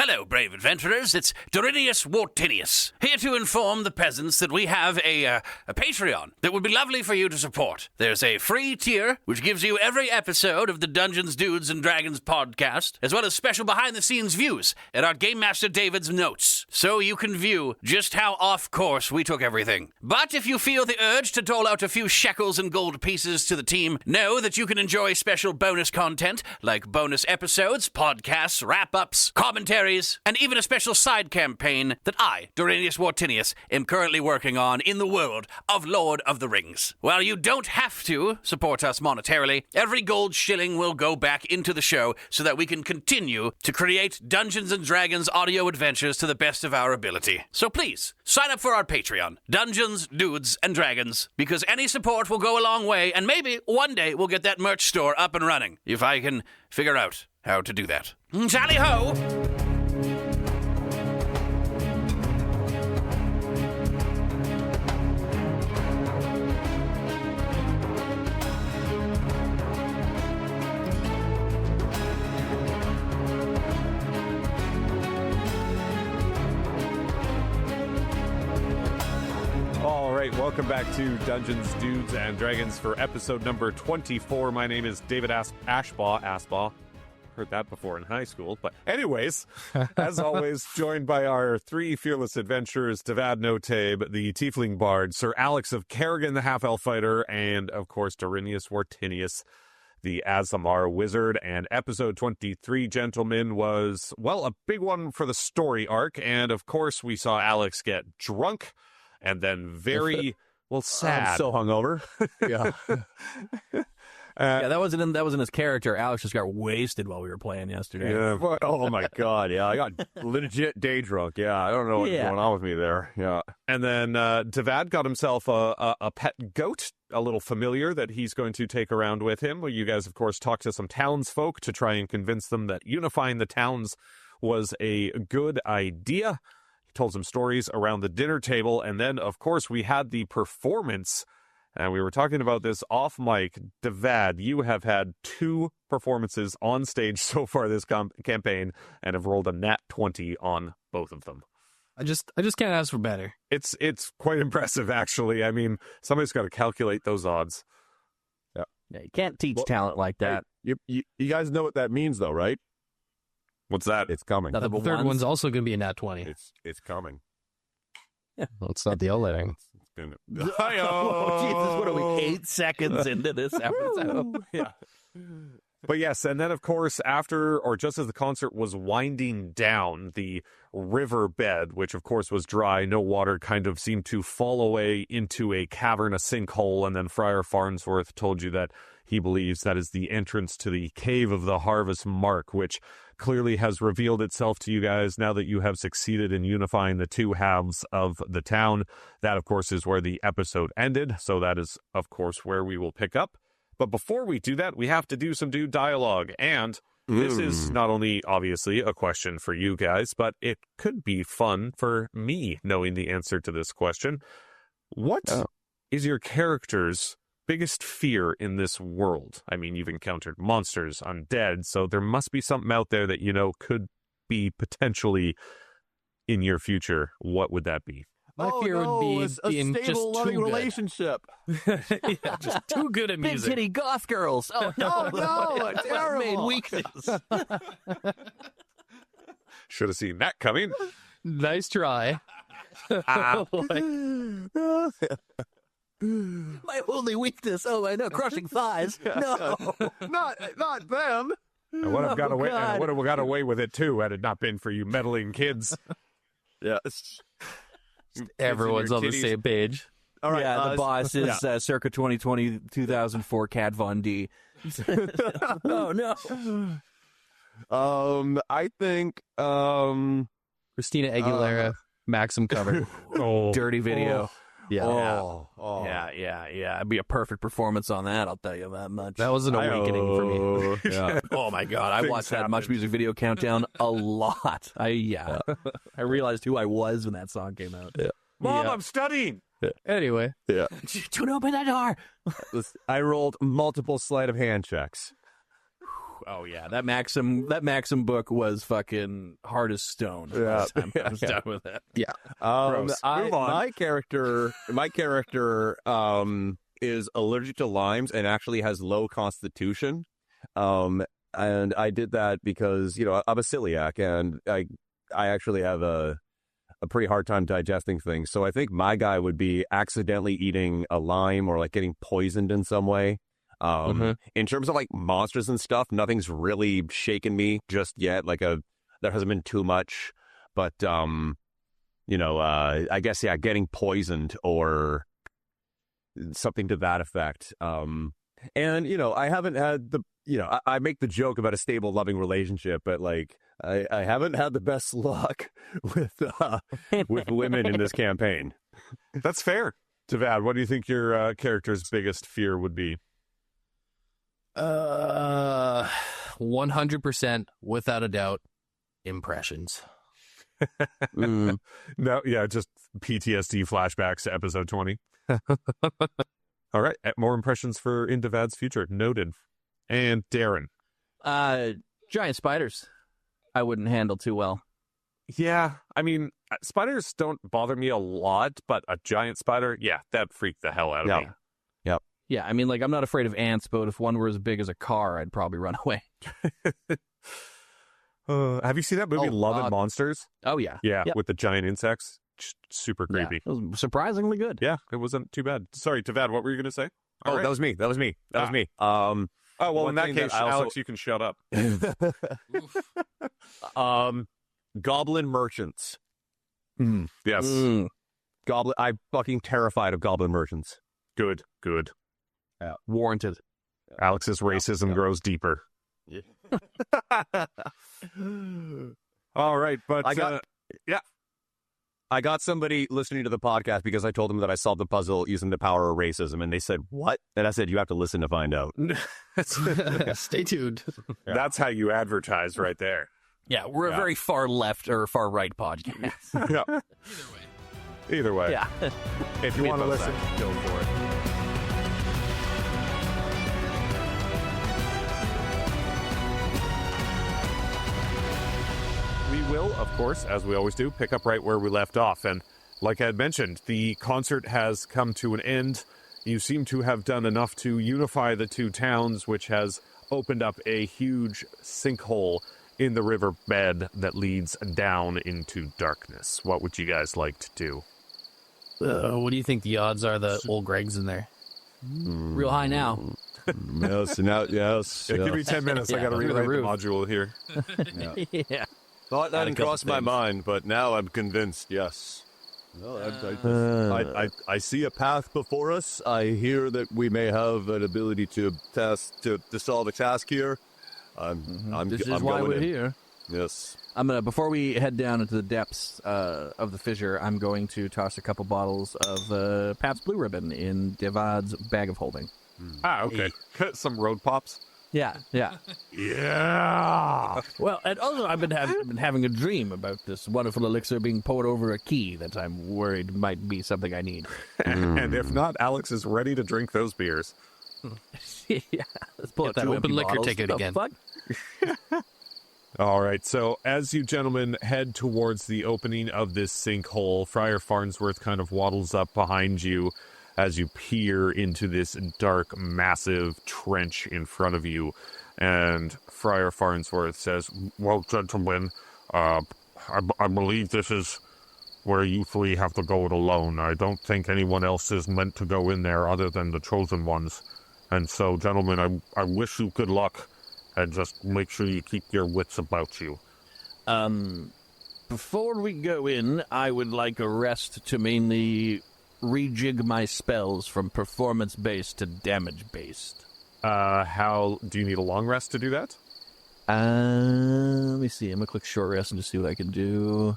Hello, brave adventurers. It's Dorinius Wartinius, here to inform the peasants that we have a Patreon that would be lovely for you to support. There's a free tier, which gives you every episode of the Dungeons, Dudes, and Dragons podcast, as well as special behind-the-scenes views and our Game Master David's notes, so you can view just how off course we took everything. But if you feel the urge to dole out a few shekels and gold pieces to the team, know that you can enjoy special bonus content, like bonus episodes, podcasts, wrap-ups, commentaries, and even a special side campaign that I, Dorinius Wartinius, am currently working on in the world of Lord of the Rings. While you don't have to support us monetarily, every gold shilling will go back into the show so that we can continue to create Dungeons & Dragons audio adventures to the best of our ability. So please, sign up for our Patreon, Dungeons, Dudes, and Dragons, because any support will go a long way, and maybe one day we'll get that merch store up and running, if I can figure out how to do that. Tally-ho! Welcome back to Dungeons, Dudes, and Dragons for episode number 24. My name is David Ashbaugh. Heard that before in high school. But anyways, as always, joined by our three fearless adventurers, Devad Notabe, the Tiefling Bard, Sir Alex of Kerrigan, the Half-Elf Fighter, and, of course, Dorinius Wartinius, the Azamar Wizard. And episode 23, gentlemen, was, well, a big one for the story arc. And, of course, we saw Alex get drunk. And then very, well, sad. I'm so hungover. Yeah. Yeah, that wasn't his character. Alex just got wasted while we were playing yesterday. Yeah. Oh, my God. Yeah, I got legit day drunk. Yeah, I don't know what's going on with me there. Yeah. And then Devad got himself a pet goat, a little familiar that he's going to take around with him. Well, you guys, of course, talked to some townsfolk to try and convince them that unifying the towns was a good idea. Told some stories around the dinner table, and then, of course, we had the performance, and we were talking about this off mic. Devad, you have had 2 performances on stage so far this campaign, and have rolled a nat 20 on both of them. I just can't ask for better. It's quite impressive, actually. I mean, somebody's got to calculate those odds. Yeah, you can't teach talent like that. Hey, you guys know what that means, though, right? What's that? It's coming. The third one's also going to be a nat 20. It's coming. Yeah, well, it's not the letting. Oh, Jesus, what are we, 8 seconds into this episode? Yeah. But yes, and then, of course, after, or just as the concert was winding down, the riverbed, which, of course, was dry, no water, kind of seemed to fall away into a cavern, a sinkhole, and then Friar Farnsworth told you that he believes that is the entrance to the Cave of the Harvest Mark, which clearly has revealed itself to you guys now that you have succeeded in unifying the 2 halves of the town. That, of course, is where the episode ended, so that is, of course, where we will pick up. But before we do that, we have to do some dude dialogue, and this is not only, obviously, a question for you guys, but it could be fun for me knowing the answer to this question. What is your character's biggest fear in this world? I mean, you've encountered monsters, undead, so there must be something out there that you know could be potentially in your future. What would that be? My fear would be being a stable, just too loving good. relationship. Yeah, just too good at music. Big titty goth girls. Oh, No, no, That's my terrible. main weakness. Should have seen that coming. Nice try. My only weakness. Oh, I know, crushing thighs. No. Not them. I would have got away. God. I would have got away with it too had it not been for you meddling kids. Yes. Everyone's on the titties. same page. All right. Yeah, the boss is circa 2020, 2004 Kat Von D. Oh, no. I think. Christina Aguilera, Maxim cover. Dirty video. Yeah. Yeah. It'd be a perfect performance on that, I'll tell you that much. That was an awakening for me. Yeah. Oh, my God. I Things watched that happen. Much Music Video Countdown a lot. I realized who I was when that song came out. Yeah. Mom, Yeah. I'm studying. Anyway. Yeah. Don't open that door. I rolled multiple sleight of hand checks. Oh yeah, that Maxim book was fucking hard as stone. By the time I was done with it. Yeah. Gross. Move on. My character is allergic to limes and actually has low constitution. And I did that because, you know, I'm a celiac and I actually have a pretty hard time digesting things. So I think my guy would be accidentally eating a lime or like getting poisoned in some way. In terms of like monsters and stuff, nothing's really shaken me just yet. Like there hasn't been too much, but you know, I guess getting poisoned or something to that effect. And you know, I haven't had I make the joke about a stable, loving relationship, but like I haven't had the best luck with women in this campaign. That's fair. Tavad, what do you think your character's biggest fear would be? 100% without a doubt, impressions. No, yeah, just PTSD flashbacks to episode 20. All right, more impressions for In Tavad's future. Noted. And Darren. Giant spiders. I wouldn't handle too well. Yeah, I mean, spiders don't bother me a lot, but a giant spider, yeah, that'd freak the hell out of me. Yeah, I mean, like, I'm not afraid of ants, but if one were as big as a car, I'd probably run away. Have you seen that movie, Love and Monsters? Oh, yeah. Yeah, with the giant insects. Super creepy. Yeah, it was surprisingly good. Yeah, it wasn't too bad. Sorry, Tavad, what were you going to say? All right. That was me. Oh, well, in that case, Alex, you can shut up. Goblin merchants. Yes. Goblin. I'm fucking terrified of goblin merchants. Good. Yeah. Warranted. Alex's racism grows deeper. Yeah. All right, but I got somebody listening to the podcast because I told them that I solved the puzzle using the power of racism, and they said, "What?" And I said, "You have to listen to find out." Stay tuned. Yeah. That's how you advertise right there. Yeah, we're a very far left or far right podcast. Yeah. Either way. Yeah. If you want to listen, go for it. We will, of course, as we always do, pick up right where we left off. And like I had mentioned, the concert has come to an end. You seem to have done enough to unify the two towns, which has opened up a huge sinkhole in the riverbed that leads down into darkness. What would you guys like to do? What do you think the odds are that old Greg's in there? Real high now. Yes. Give me 10 minutes. I got to rewrite the module here. Yeah. Thought that didn't cross my mind, but now I'm convinced, yes. No, I see a path before us. I hear that we may have an ability to solve a task here. This is why we're here. Yes. I'm gonna, before we head down into the depths of the fissure, I'm going to toss a couple bottles of Pabst Blue Ribbon in Devad's bag of holding. Okay. Some road pops. Yeah. Yeah. Well, and also I've been having a dream about this wonderful elixir being poured over a key that I'm worried might be something I need. And if not, Alex is ready to drink those beers. Yeah, let's pull out that open liquor bottles. ticket The again. fuck? All right, so as you gentlemen head towards the opening of this sinkhole, Friar Farnsworth kind of waddles up behind you as you peer into this dark, massive trench in front of you. And Friar Farnsworth says, "Well, gentlemen, I believe this is where you three have to go it alone. I don't think anyone else is meant to go in there other than the chosen ones. And so, gentlemen, I wish you good luck, and just make sure you keep your wits about you." Before we go in, I would like a rest to mainly rejig my spells from performance-based to damage-based. How do you need a long rest to do that? Let me see. I'm gonna click short rest and just see what I can do.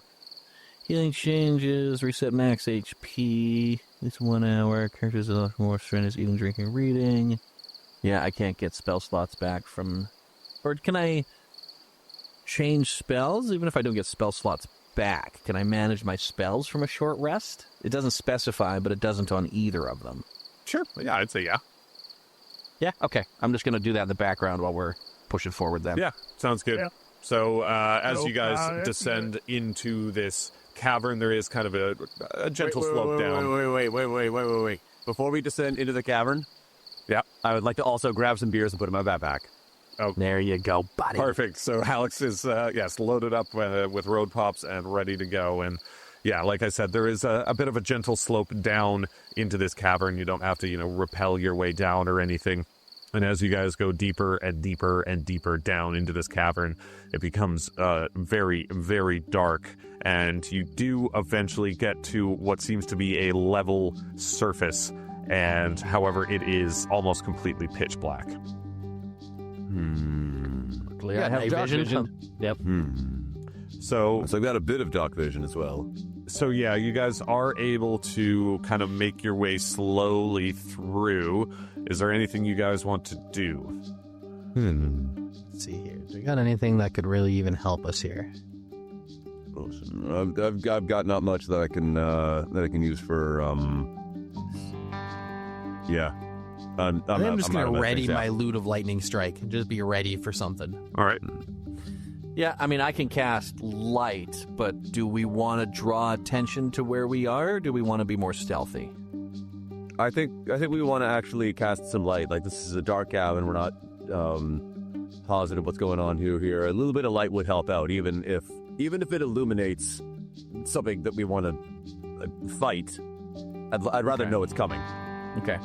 Healing changes, reset max HP. It's 1 hour. Characters are more strength, eating, drinking, reading. Yeah, I can't get spell slots back from... Or can I change spells even if I don't get spell slots back? Can I manage my spells from a short rest? It doesn't specify, but it doesn't on either of them. Sure. Yeah, I'd say yeah. Yeah, okay. I'm just going to do that in the background while we're push it forward then. Yeah, sounds good. Yeah. So as So, you guys yeah. descend into this cavern, there is kind of a gentle slope down. Wait. Before we descend into the cavern, Yeah. I would like to also grab some beers and put in my backpack. There you go, buddy. Perfect. So Alex is, loaded up with road pops and ready to go. And yeah, like I said, there is a bit of a gentle slope down into this cavern. You don't have to, rappel your way down or anything. And as you guys go deeper and deeper and deeper down into this cavern, it becomes very, very dark. And you do eventually get to what seems to be a level surface. And however, it is almost completely pitch black. Clear. I Yeah, have dark vision. vision. Yep. So So I've got a bit of dark vision as well. So yeah, you guys are able to kind of make your way slowly through. Is there anything you guys want to do? Let's see here. Do we got anything that could really even help us here? I've got not much that I can use for yeah. I'm just not gonna about ready things, yeah. my loot of lightning strike and just be ready for something. All right. Yeah, I mean, I can cast light, but do we want to draw attention to where we are, or do we want to be more stealthy? I think we want to actually cast some light. Like, this is a dark cavern. We're not positive what's going on here. A little bit of light would help out, even if it illuminates something that we want to fight. I'd rather know it's coming. Okay.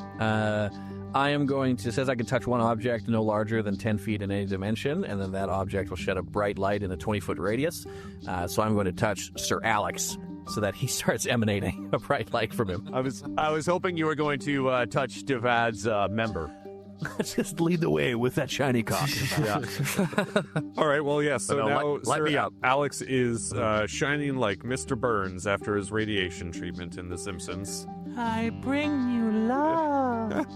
I am going to, says I can touch one object no larger than 10 feet in any dimension, and then that object will shed a bright light in a 20-foot radius. So I'm going to touch Sir Alex so that he starts emanating a bright light from him. I was hoping you were going to touch Devad's member. Just lead the way with that shiny cock. All right. Well, yeah. So No, now light Sir me up. Alex is shining like Mr. Burns after his radiation treatment in The Simpsons. I bring you love.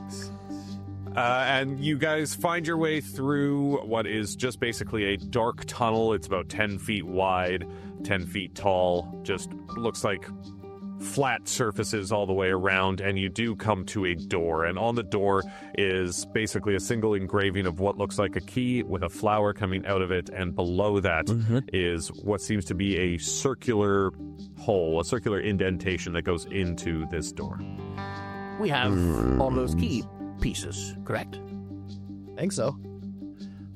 And you guys find your way through what is just basically a dark tunnel. It's about 10 feet wide, 10 feet tall. Just looks like flat surfaces all the way around. And you do come to a door. And on the door is basically a single engraving of what looks like a key with a flower coming out of it. And below that is what seems to be a circular hole, a circular indentation that goes into this door. We have all those key pieces, correct? Think so.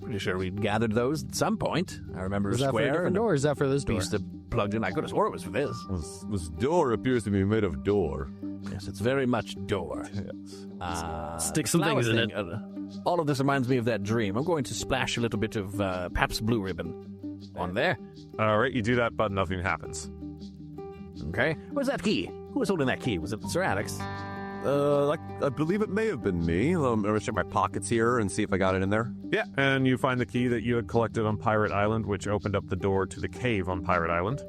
Pretty sure we gathered those at some point. I remember Is a that for a square different and door, or is that for this a door? piece that plugged in. I could have swore it was for this. This door appears to be made of door. Yes, it's very much door. Stick the some flower things in thing, all of this reminds me of that dream. I'm going to splash a little bit of Pabst Blue Ribbon on there. All right. You do that, but nothing happens. Okay. Where's that key? Who was holding that key? Was it Sir Alex? I believe it may have been me. I'm going to check my pockets here and see if I got it in there. Yeah, and you find the key that you had collected on Pirate Island, which opened up the door to the cave on Pirate Island.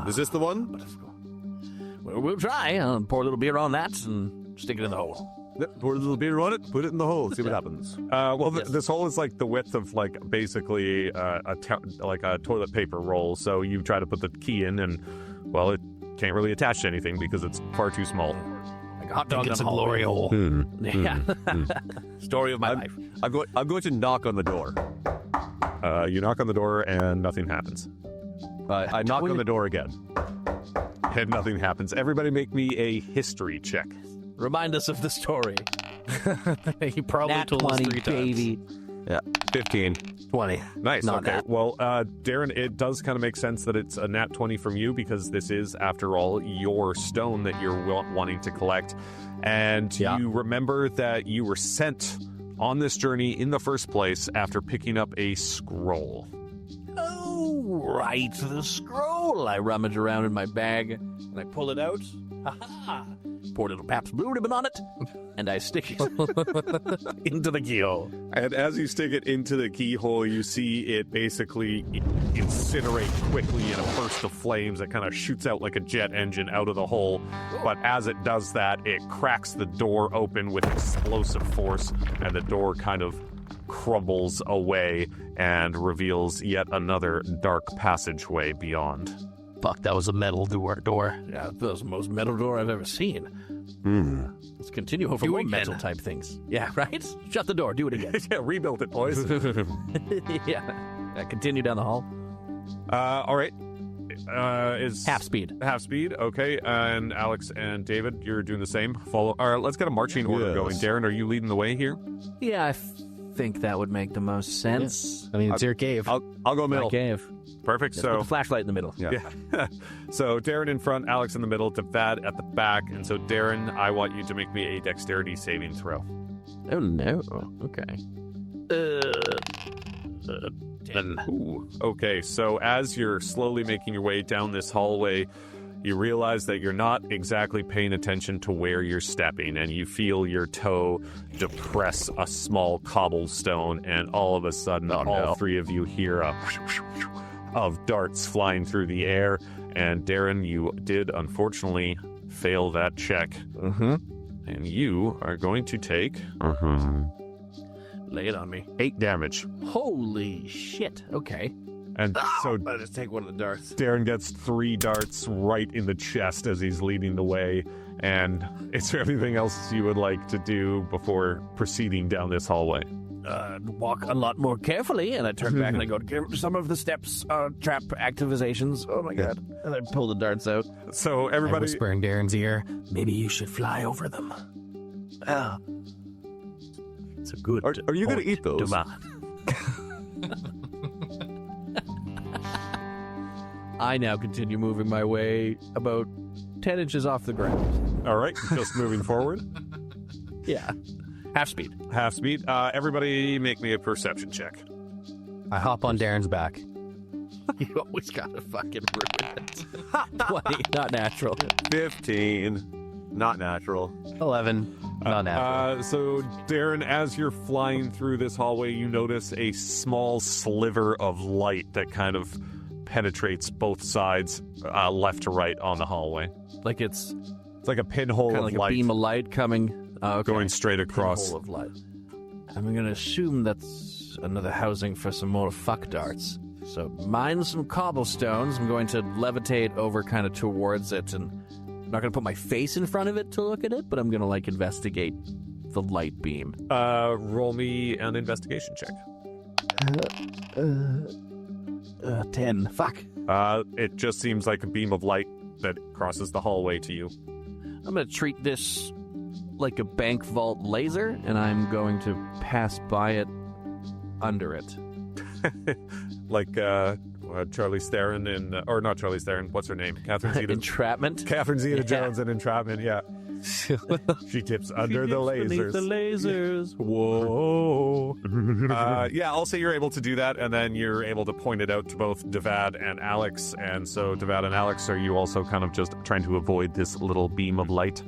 Is this the one? Well, we'll try. I'll pour a little beer on that and stick it in the hole. Yep, pour a little beer on it, put it in the hole, see what happens. This hole is like the width of like basically a toilet paper roll. So you try to put the key in, and well, it can't really attach to anything because it's far too small. Like a hot dog It's a in a hole. glory hole. Yeah. Story of my life. I'm going to knock on the door. You knock on the door and nothing happens. I knock on the door again. And nothing happens. Everybody make me a history check. Remind us of the story. He probably Nat told us 20, 3 times. baby. Yeah, 15. 20. Nice. Not okay. that. Well, Darren, it does kind of make sense that it's a nat 20 from you because this is, after all, your stone that you're wanting to collect. And you remember that you were sent on this journey in the first place after picking up a scroll. Oh, right, the scroll. I rummage around in my bag and I pull it out. Ha-ha! Pour a little Pabst Blue Ribbon on it, and I stick it into the keyhole. And as you stick it into the keyhole, you see it basically incinerate quickly in a burst of flames that kind of shoots out like a jet engine out of the hole. But as it does that, it cracks the door open with explosive force, and the door kind of crumbles away and reveals yet another dark passageway beyond. Fuck, that was a metal door. Yeah, that was the most metal door I've ever seen. Let's continue over more metal type things. Yeah, right? Shut the door. Do it again. Yeah, rebuild it, boys. Yeah. Continue down the hall. All right. Is Half speed. Half speed, okay. And Alex and David, you're doing the same. Follow. All right, let's get a marching order going. Darren, are you leading the way here? Yeah, I think that would make the most sense. I mean, it's your cave. I'll go middle. My cave. Perfect. Put So the flashlight in the middle. Yeah. So Darren in front, Alex in the middle, Devad at the back. And so Darren, I want you to make me a dexterity saving throw. Oh, no. Okay. 10. Ooh. Okay, so as you're slowly making your way down this hallway, you realize that you're not exactly paying attention to where you're stepping, and you feel your toe depress a small cobblestone, and all of a sudden, all three of you hear a of darts flying through the air. And Darren, you did unfortunately fail that check. And you are going to take Lay it on me. 8 damage. Holy shit. Okay. And so I'll just take one of the darts. Darren gets 3 darts right in the chest as he's leading the way. And is there anything else you would like to do before proceeding down this hallway? Walk a lot more carefully, and I turn back and I go, some of the steps are trap activations. Oh my god. And I pull the darts out. So I everybody... whisper in Darren's ear. Maybe you should fly over them. It's a good Are you going to eat those? I now continue moving my way about 10 inches off the ground. All right, just moving forward. Yeah. Half speed. Half speed. Everybody make me a perception check. I hop on Darren's back. You always gotta fucking ruin it. 20, not natural. 15. Not natural. 11. Not natural. So, Darren, as you're flying through this hallway, you notice a small sliver of light that kind of penetrates both sides, left to right on the hallway. Like it's like a pinhole kind of of like light a beam of light coming. Okay. going straight across. Pinhole of light. I'm gonna assume that's another housing for some more fuck darts. So mine some cobblestones. I'm going to levitate over kind of towards it, and I'm not gonna put my face in front of it to look at it, but I'm gonna like investigate the light beam. Roll me an investigation check. 10. Fuck. It just seems like a beam of light that crosses the hallway to you. I'm gonna treat this like a bank vault laser, and I'm going to pass by it under it. Like Charlize Theron in, or not Charlize Theron, what's her name? Catherine Zeta. Entrapment? Catherine Zeta-Jones in Entrapment, yeah. She dips under the lasers. Beneath the lasers. Whoa. Yeah, I'll say you're able to do that, and then you're able to point it out to both Devad and Alex. And so, Devad and Alex, are you also kind of just trying to avoid this little beam of light?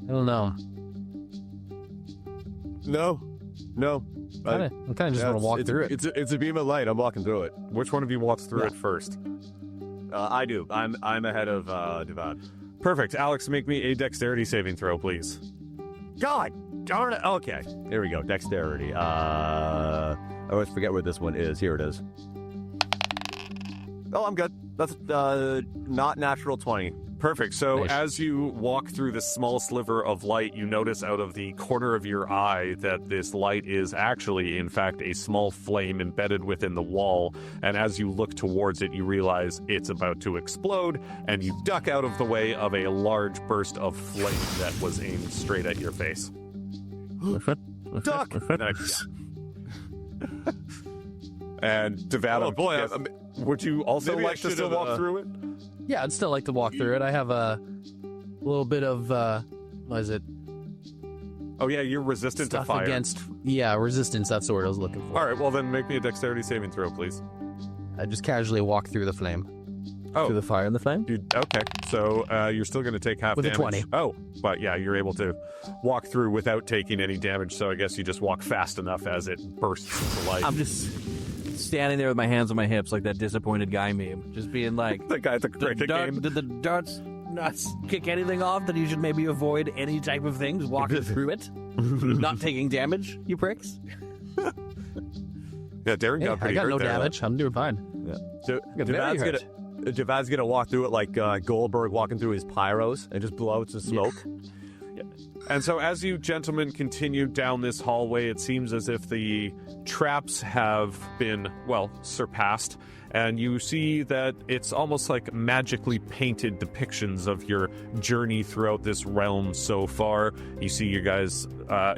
I don't know. No. I kind of just want to walk through it. It's a beam of light. I'm walking through it. Which one of you walks through it first? I do. I'm ahead of Devad. Perfect. Alex, make me a dexterity saving throw, please. God darn it. Okay. Here we go. Dexterity. I always forget where this one is. Here it is. Oh, I'm good. That's not natural 20. Perfect. So Nice. as you walk through this small sliver of light, you notice out of the corner of your eye that this light is actually, in fact, a small flame embedded within the wall. And as you look towards it, you realize it's about to explode, and you duck out of the way of a large burst of flame that was aimed straight at your face. Duck! And Devad, Oh, boy, yes, would you also maybe I like to should still have, walk through it? Yeah, I'd still like to walk through it. I have a little bit of, what is it? Oh, yeah, you're resistant Stuff to fire. against, resistance. That's the word I was looking for. All right, well, then make me a dexterity saving throw, please. I just casually walk through the flame. Oh, Through the fire and the flame? okay. So you're still going to take half With a damage. 20. Oh, but yeah, you're able to walk through without taking any damage. So I guess you just walk fast enough as it bursts into life. I'm just standing there with my hands on my hips like that disappointed guy meme. Just being like, the guy at the cricket game. did the darts not kick anything off that you should maybe avoid any type of things walking through it? Not taking damage, you pricks? Yeah, Darren got I pretty got hurt no there. damage. I'm doing fine. So Got very hurt. Javad's gonna walk through it like Goldberg walking through his pyros and just blow out some smoke. And so as you gentlemen continue down this hallway, it seems as if the traps have been, well, surpassed. And you see that it's almost like magically painted depictions of your journey throughout this realm so far. You see you guys,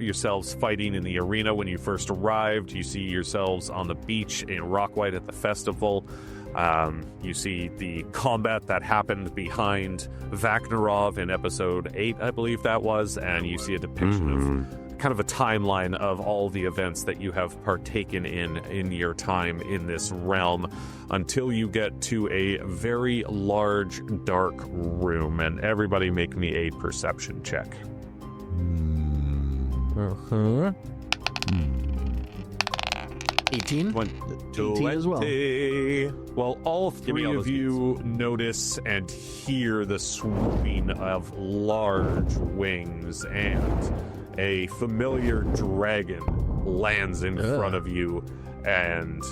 yourselves fighting in the arena when you first arrived. You see yourselves on the beach in Rockwhite at the festival. You see the combat that happened behind Vaknarov in episode 8, I believe that was, and you see a depiction of kind of a timeline of all the events that you have partaken in your time in this realm until you get to a very large, dark room. And everybody make me a perception check. 18? 18 as well. Well, all three of you notice and hear the swooping of large wings, and a familiar dragon lands in front of you, and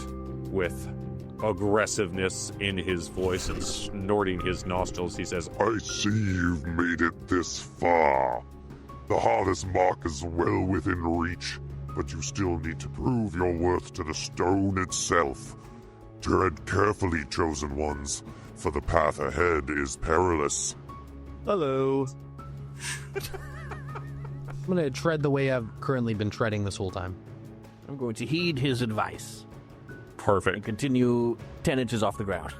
with aggressiveness in his voice and snorting his nostrils, he says, I see you've made it this far. The hardest mark is well within reach, but you still need to prove your worth to the stone itself. Tread carefully, chosen ones, for the path ahead is perilous. Hello. I'm going to tread the way I've currently been treading this whole time. I'm going to heed his advice perfect. and continue 10 inches off the ground.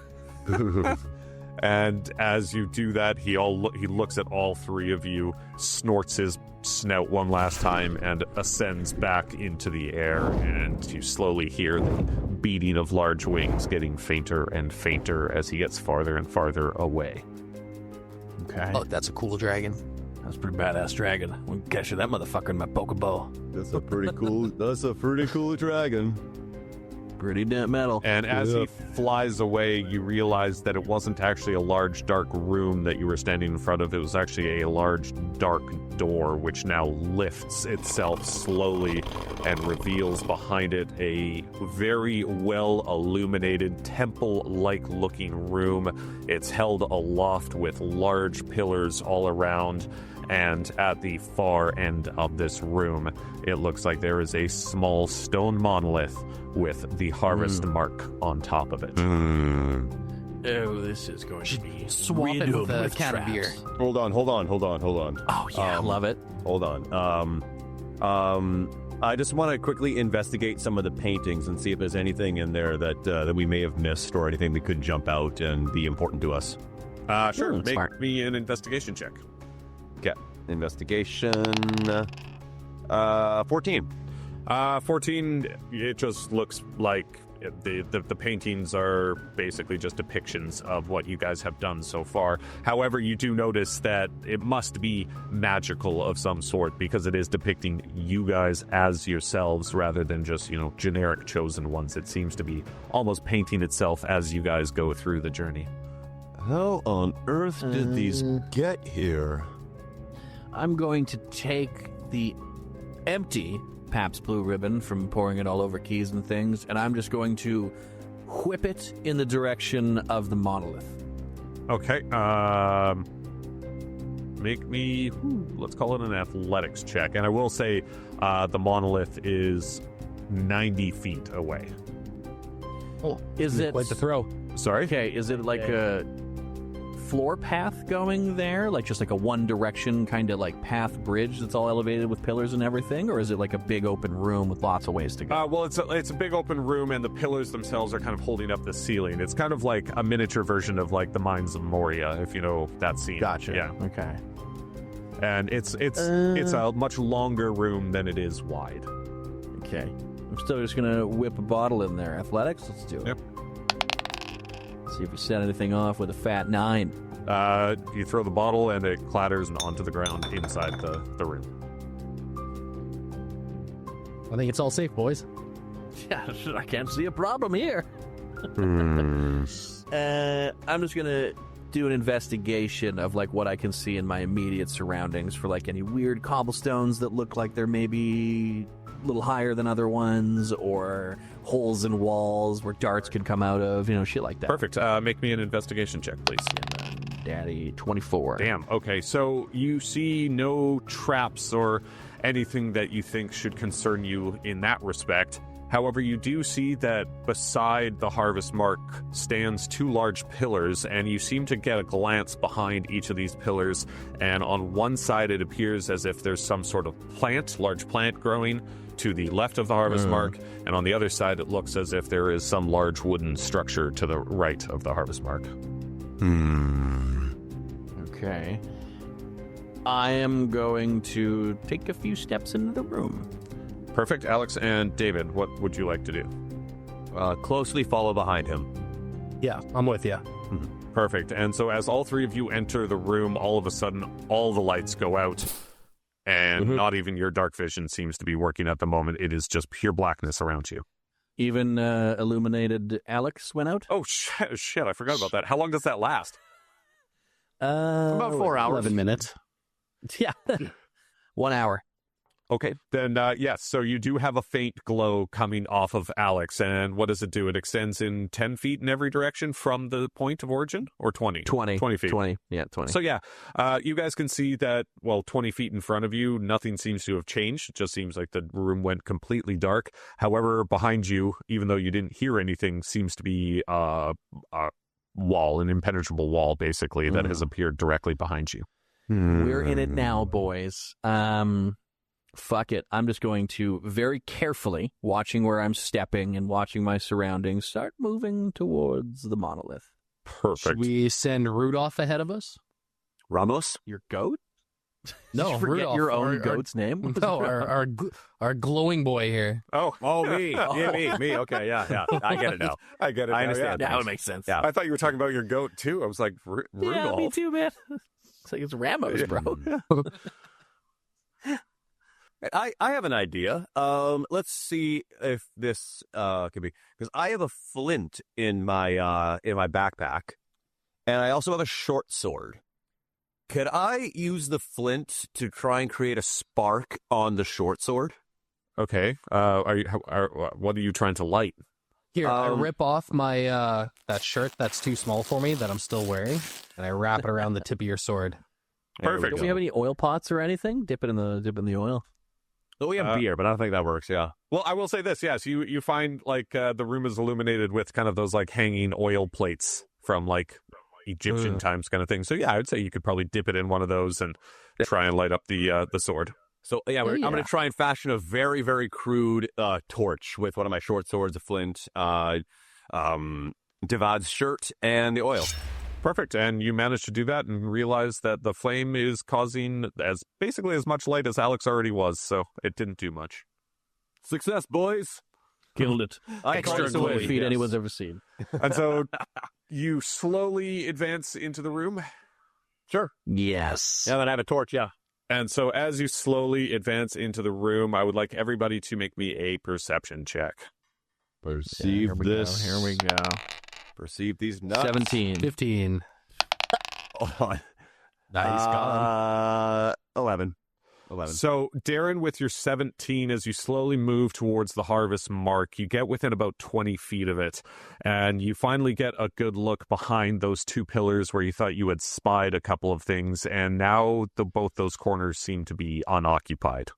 And as you do that, he looks at all three of you, snorts his snout one last time, and ascends back into the air. And you slowly hear the beating of large wings getting fainter and fainter as he gets farther and farther away. Okay. Oh, that's a cool dragon. That's a pretty badass dragon. I'm going to capture that motherfucker in my Pokeball. That's a pretty cool dragon. Pretty damn metal. And as he flies away, you realize that it wasn't actually a large dark room that you were standing in front of. It was actually a large dark door, which now lifts itself slowly and reveals behind it a very well illuminated temple-like looking room. It's held aloft with large pillars all around. And at the far end of this room, it looks like there is a small stone monolith with the harvest mark on top of it. Oh, this is going to be Swap it with a can of beer. Hold on. Oh, yeah, love it. Hold on. I just want to quickly investigate some of the paintings and see if there's anything in there that we may have missed or anything that could jump out and be important to us. Sure, make smart. me an investigation check. Okay. Investigation. 14. 14, it just looks like the paintings are basically just depictions of what you guys have done so far. However, you do notice that it must be magical of some sort because it is depicting you guys as yourselves rather than just, generic chosen ones. It seems to be almost painting itself as you guys go through the journey. How on earth did these get here? I'm going to take the empty Pabst Blue Ribbon from pouring it all over keys and things, and I'm just going to whip it in the direction of the monolith. Okay, make me, let's call it an athletics check. And I will say the monolith is 90 feet away. Oh, Is it quite the throw. Sorry? Okay, is it like a floor path going there? Like just like a one direction kind of like path bridge that's all elevated with pillars and everything? Or is it like a big open room with lots of ways to go? Well, it's a big open room, and the pillars themselves are kind of holding up the ceiling. It's kind of like a miniature version of like the Mines of Moria, if you know that scene. Gotcha. Yeah, Okay. and it's a much longer room than it is wide. Okay. I'm still just going to whip a bottle in there. Athletics? Let's do it. Yep. See if we set anything off with a fat 9. You throw the bottle, and it clatters onto the ground inside the room. I think it's all safe, boys. Yeah, I can't see a problem here. I'm just going to do an investigation of like what I can see in my immediate surroundings for like any weird cobblestones that look like they're maybe little higher than other ones, or holes in walls where darts could come out of, shit like that. Perfect. Make me an investigation check, please. Daddy, 24. Damn. Okay, so you see no traps or anything that you think should concern you in that respect. However, you do see that beside the harvest mark stands 2 large pillars, and you seem to get a glance behind each of these pillars, and on one side it appears as if there's some sort of large plant growing to the left of the harvest mark, and on the other side it looks as if there is some large wooden structure to the right of the harvest mark. Okay. I am going to take a few steps into the room. Perfect. Alex and David, what would you like to do? Closely follow behind him. Yeah, I'm with you. Perfect. And so as all 3 of you enter the room, all of a sudden, all the lights go out, and not even your dark vision seems to be working at the moment. It is just pure blackness around you. Even illuminated Alex went out? Oh, shit, I forgot about that. How long does that last? About 4 hours. 11 minutes. Yeah. 1 hour. Okay, then yes, so you do have a faint glow coming off of Alex, and what does it do? It extends in 10 feet in every direction from the point of origin, or 20? 20. 20 feet. 20, yeah, 20. So yeah, you guys can see that, 20 feet in front of you, nothing seems to have changed. It just seems like the room went completely dark. However, behind you, even though you didn't hear anything, seems to be a wall, an impenetrable wall, basically, that has appeared directly behind you. We're in it now, boys. Fuck it. I'm just going to very carefully, watching where I'm stepping and watching my surroundings, start moving towards the monolith. Perfect. Should we send Rudolph ahead of us? Ramos? Your goat? No, Did you forget Rudolph, your own our goat's name? No, our glowing boy here. Oh, me. Yeah, me. Okay, yeah. I get it now. I get it. I now, understand. yeah. That would make sense. Yeah. I thought you were talking about your goat, too. I was like, Rudolph? Yeah, me too, man. It's like it's Ramos, bro. I have an idea. Let's see if this could be, because I have a flint in my backpack, and I also have a short sword. Could I use the flint to try and create a spark on the short sword? Okay. What are you trying to light? Here, I rip off my that shirt that's too small for me that I'm still wearing, and I wrap it around the tip of your sword. Perfect. Do we have any oil pots or anything? Dip in the oil. Oh, we have beer, but I don't think that works. Yeah. Well, I will say this. Yes, you find like the room is illuminated with kind of those like hanging oil plates from like Egyptian times kind of thing. So yeah, I would say you could probably dip it in one of those and try and light up the sword. So yeah, I'm going to try and fashion a very, very crude torch with one of my short swords, a flint, Divad's shirt, and the oil. Perfect. And you managed to do that and realize that the flame is causing basically as much light as Alex already was, so it didn't do much. Success, boys. Killed it. Extra feet yes. anyone's ever seen. And so you slowly advance into the room. Sure. Yes. Yeah, then I have a torch, yeah. And so as you slowly advance into the room, I would like everybody to make me a perception check. Perceive this. Here we go. Perceive these nuts. 17. 15. Oh, Nice, gone. 11. So, Darren, with your 17, as you slowly move towards the harvest mark, you get within about 20 feet of it, and you finally get a good look behind those 2 pillars where you thought you had spied a couple of things, and now both those corners seem to be unoccupied.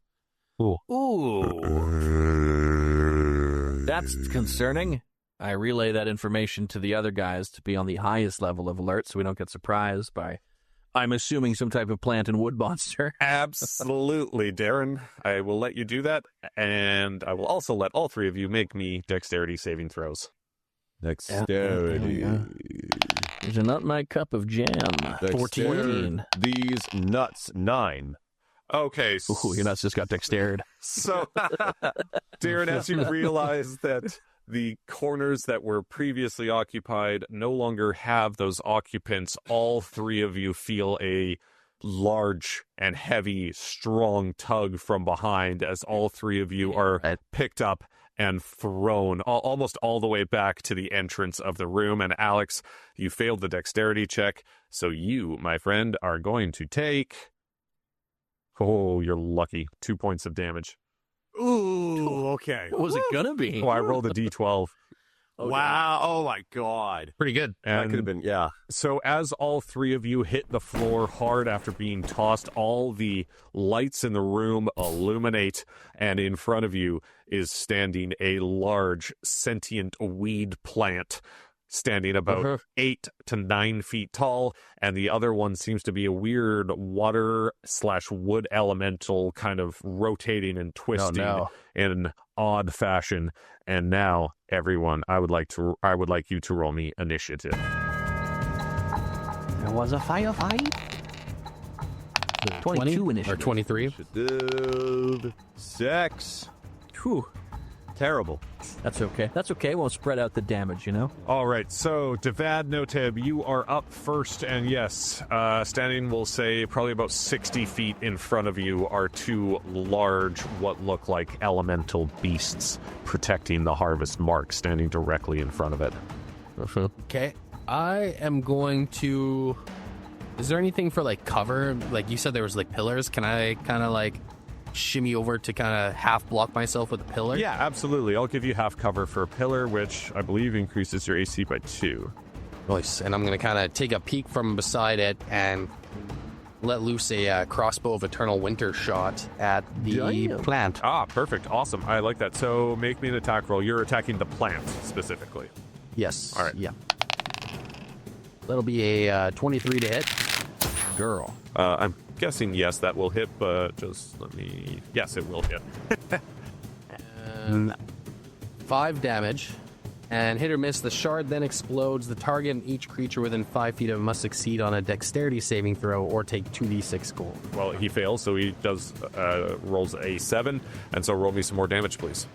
Ooh. That's concerning. I relay that information to the other guys to be on the highest level of alert so we don't get surprised by, I'm assuming, some type of plant and wood monster. Absolutely, Darren. I will let you do that, and I will also let all 3 of you make me dexterity saving throws. Dexterity. There's not my cup of jam. 14. These nuts, 9. Okay. Ooh, your nuts just got dexterity. So, Darren, as you realize that the corners that were previously occupied no longer have those occupants, all 3 of you feel a large and heavy, strong tug from behind as all 3 of you are picked up and thrown almost all the way back to the entrance of the room. And Alex, you failed the dexterity check, so you, my friend, are going to take... Oh, you're lucky. 2 points of damage. Ooh, okay. What was it gonna be? Oh, I rolled a d12. Wow. Oh, my God. Pretty good. That And could have been, yeah. so as all three of you hit the floor hard after being tossed, all the lights in the room illuminate, and in front of you is standing a large sentient weed plant, standing about 8 to 9 feet tall, and the other one seems to be a weird water/wood elemental, kind of rotating and twisting in odd fashion. And now, everyone, I would like you to roll me initiative. There was a firefight. 22 initiative. Or 23. Initiative 6. Whew. Terrible. That's okay. That's okay. We'll spread out the damage, you know? All right, so Devad Noteb, you are up first, and yes, standing, we'll say, probably about 60 feet in front of you are two large, what look like elemental beasts protecting the harvest mark, standing directly in front of it. Okay. I am going to... Is there anything for, like, cover? Like, you said there was, like, pillars. Can I kind of, like, shimmy over to kind of half block myself with a pillar? Yeah, absolutely. I'll give you half cover for a pillar, which I believe increases your AC by 2. Nice. And I'm going to kind of take a peek from beside it and let loose a crossbow of eternal winter shot at the plant. Ah, perfect. Awesome. I like that. So make me an attack roll. You're attacking the plant specifically. Yes. All right. Yeah. That'll be a 23 to hit. Girl. I'm guessing, yes, that will hit, but just let me... Yes, it will hit. 5 damage. And hit or miss, the shard then explodes. The target and each creature within 5 feet of him must succeed on a dexterity saving throw or take 2d6 gold. Well, he fails, so he does rolls a 7, and so roll me some more damage, please.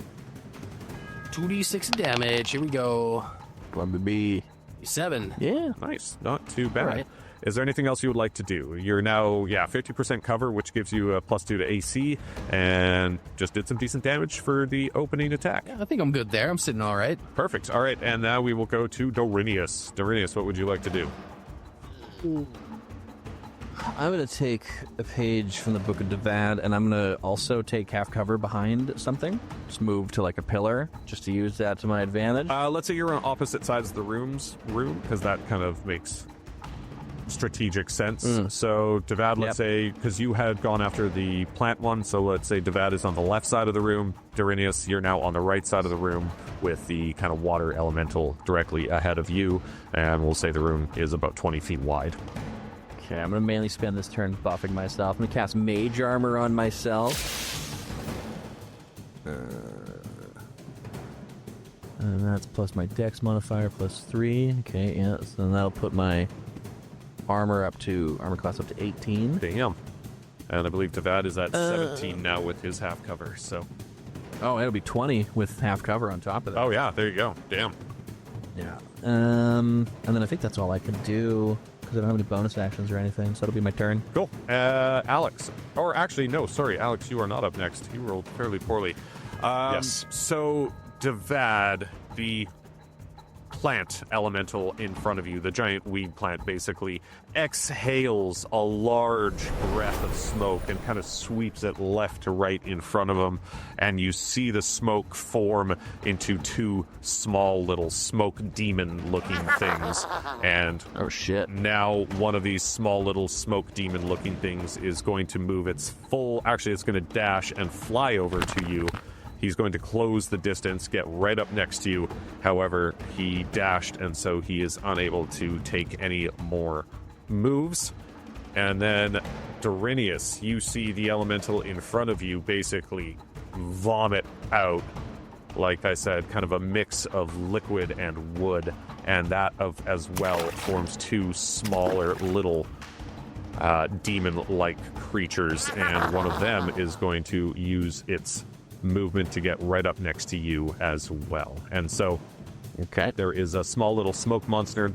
2d6 damage. Here we go. Going to be... 7. Yeah. Nice. Not too bad. All right. Is there anything else you would like to do? You're now, 50% cover, which gives you a +2 to AC, and just did some decent damage for the opening attack. I think I'm good there. I'm sitting all right. Perfect. All right, and now we will go to Dorinius. Dorinius, what would you like to do? I'm going to take a page from the Book of Devad, and I'm going to also take half cover behind something. Just move to like a pillar, just to use that to my advantage. Let's say you're on opposite sides of the room, because that kind of makes strategic sense. So Devad, let's say, because you had gone after the plant one, so let's say Devad is on the left side of the room. Dorinius, you're now on the right side of the room with the kind of water elemental directly ahead of you, and we'll say the room is about 20 feet wide. Okay, I'm going to mainly spend this turn buffing myself. I'm going to cast Mage Armor on myself. And that's plus my Dex modifier plus 3. Okay, yeah, so then that'll put my armor class up to 18. Damn. And I believe Devad is at 17 now with his half cover, so... Oh, it'll be 20 with half cover on top of that. Oh, yeah, there you go. Damn. Yeah. And then I think that's all I can do, because I don't have any bonus actions or anything, so that'll be my turn. Cool. Alex. Or actually, no, sorry, Alex, you are not up next. You rolled fairly poorly. Yes. So, Devad, the plant elemental in front of you, the giant weed plant, basically exhales a large breath of smoke and kind of sweeps it left to right in front of him, and you see the smoke form into two small little smoke demon looking things. And oh shit, now one of these small little smoke demon looking things is going to move its full, actually it's going to dash and fly over to you. He's going to close the distance, get right up next to you. However, he dashed, and so he is unable to take any more moves. And then, Dorinius, you see the elemental in front of you basically vomit out, like I said, kind of a mix of liquid and wood, and that of as well forms two smaller little demon-like creatures, and one of them is going to use its movement to get right up next to you as well. And so there is a small little smoke monster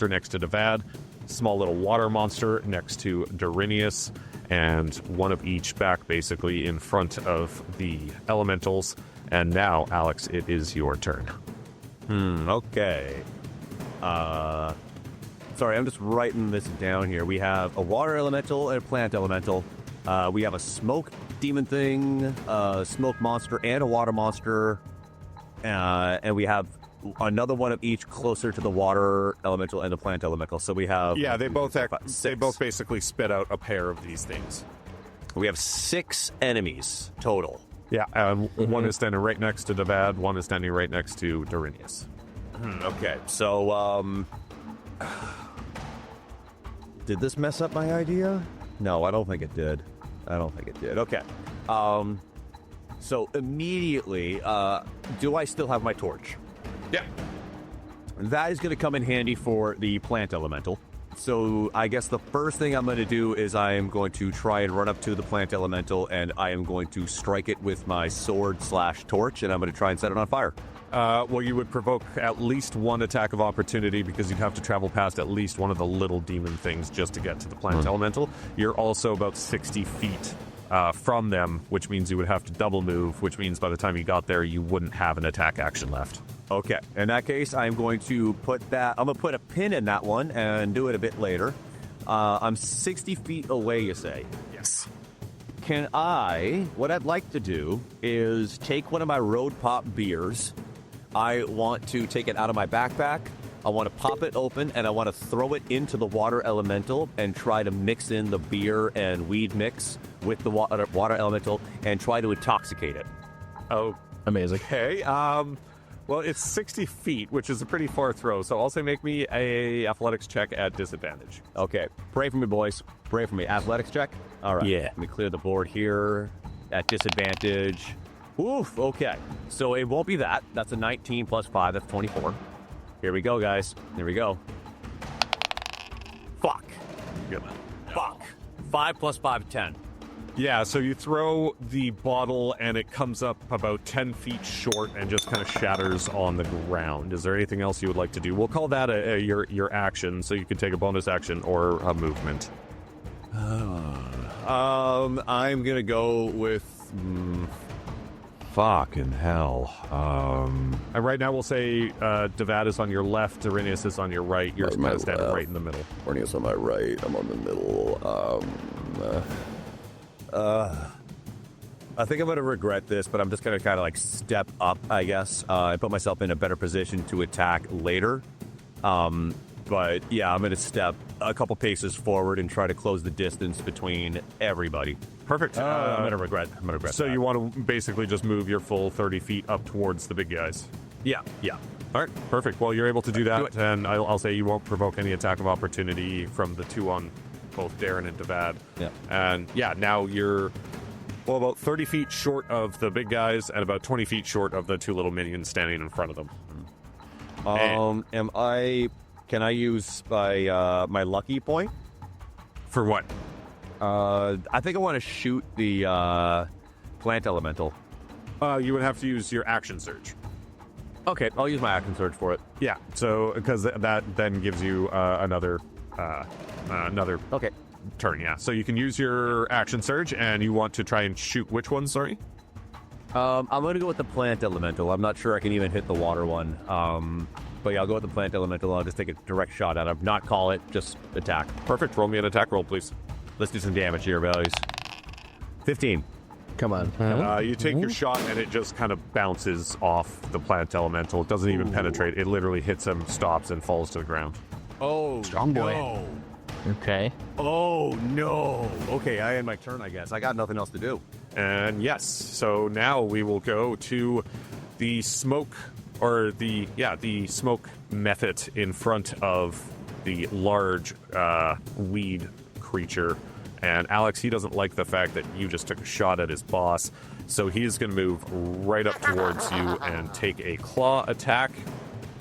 next to Devad, small little water monster next to Dorinius, and one of each back basically in front of the elementals. And now, Alex, it is your turn. Okay. Sorry, I'm just writing this down here. We have a water elemental and a plant elemental. We have a smoke demon thing, a smoke monster, and a water monster. And we have another one of each closer to the water elemental and the plant elemental. So we have... Yeah, they both six. they both basically spit out a pair of these things. We have 6 enemies total. Yeah, one is standing right next to Devad, one is standing right next to Dorinius. Okay, so, did this mess up my idea? No, I don't think it did. Okay. So immediately, do I still have my torch? Yeah. That is going to come in handy for the plant elemental. So I guess the first thing I'm going to do is I am going to try and run up to the plant elemental, and I am going to strike it with my sword/torch, and I'm going to try and set it on fire. Well, you would provoke at least one attack of opportunity because you'd have to travel past at least one of the little demon things just to get to the plant elemental. You're also about 60 feet from them, which means you would have to double move, which means by the time you got there, you wouldn't have an attack action left. Okay, in that case, I'm going to put a pin in that one and do it a bit later. I'm 60 feet away, you say? Yes. What I'd like to do is take one of my road pop beers. I want to take it out of my backpack. I want to pop it open, and I want to throw it into the water elemental and try to mix in the beer and weed mix with the water elemental and try to intoxicate it. Oh, Amazing. okay. Well, it's 60 feet, which is a pretty far throw, so I'll say make me a athletics check at disadvantage. Okay, pray for me, boys. Pray for me. Athletics check? All right. Yeah. Let me clear the board here. At disadvantage. Oof, okay. So it won't be that. That's a 19 plus 5. That's 24. Here we go, guys. Here we go. Fuck. Good. Fuck. 5 plus 5, 10. Yeah, so you throw the bottle and it comes up about 10 feet short and just kind of shatters on the ground. Is there anything else you would like to do? We'll call that your action, so you can take a bonus action or a movement. I'm gonna go with fucking hell. And right now we'll say Devad is on your left, Dorinius is on your right. You're kind of standing right in the middle. Orneus on my right. I'm on the middle. I think I'm gonna regret this, but I'm just gonna kind of like step up, I guess, and put myself in a better position to attack later. But yeah, I'm gonna step a couple paces forward and try to close the distance between everybody. Perfect. I'm gonna regret. So that. you want to basically just move your full 30 feet up towards the big guys. Yeah. All right, perfect. Well, you're able to do Do that, it. and I'll say you won't provoke any attack of opportunity from the two on both Darren and Devad. Yeah. And yeah, now you're about 30 feet short of the big guys and about 20 feet short of the two little minions standing in front of them. Can I use my lucky point? For what? I think I want to shoot the plant elemental. You would have to use your action surge. Okay, I'll use my action surge for it. Yeah, so because that then gives you another Okay. turn. Yeah, so you can use your action surge, and you want to try and shoot which one? Sorry. I'm gonna go with the plant elemental. I'm not sure I can even hit the water one. But yeah, I'll go with the plant elemental. I'll just take a direct shot at him. Not call it, just attack. Perfect. Roll me an attack roll, please. Let's do some damage here, boys. 15. Come on. You take your shot, and it just kind of bounces off the plant elemental. It doesn't even penetrate. It literally hits him, stops, and falls to the ground. Oh, Strong boy. No. Okay. Oh, no. Okay, I end my turn, I guess. I got nothing else to do. And yes, so now we will go to the smoke, or the smoke method in front of the large weed creature. And Alex, he doesn't like the fact that you just took a shot at his boss, so he is going to move right up towards you and take a claw attack.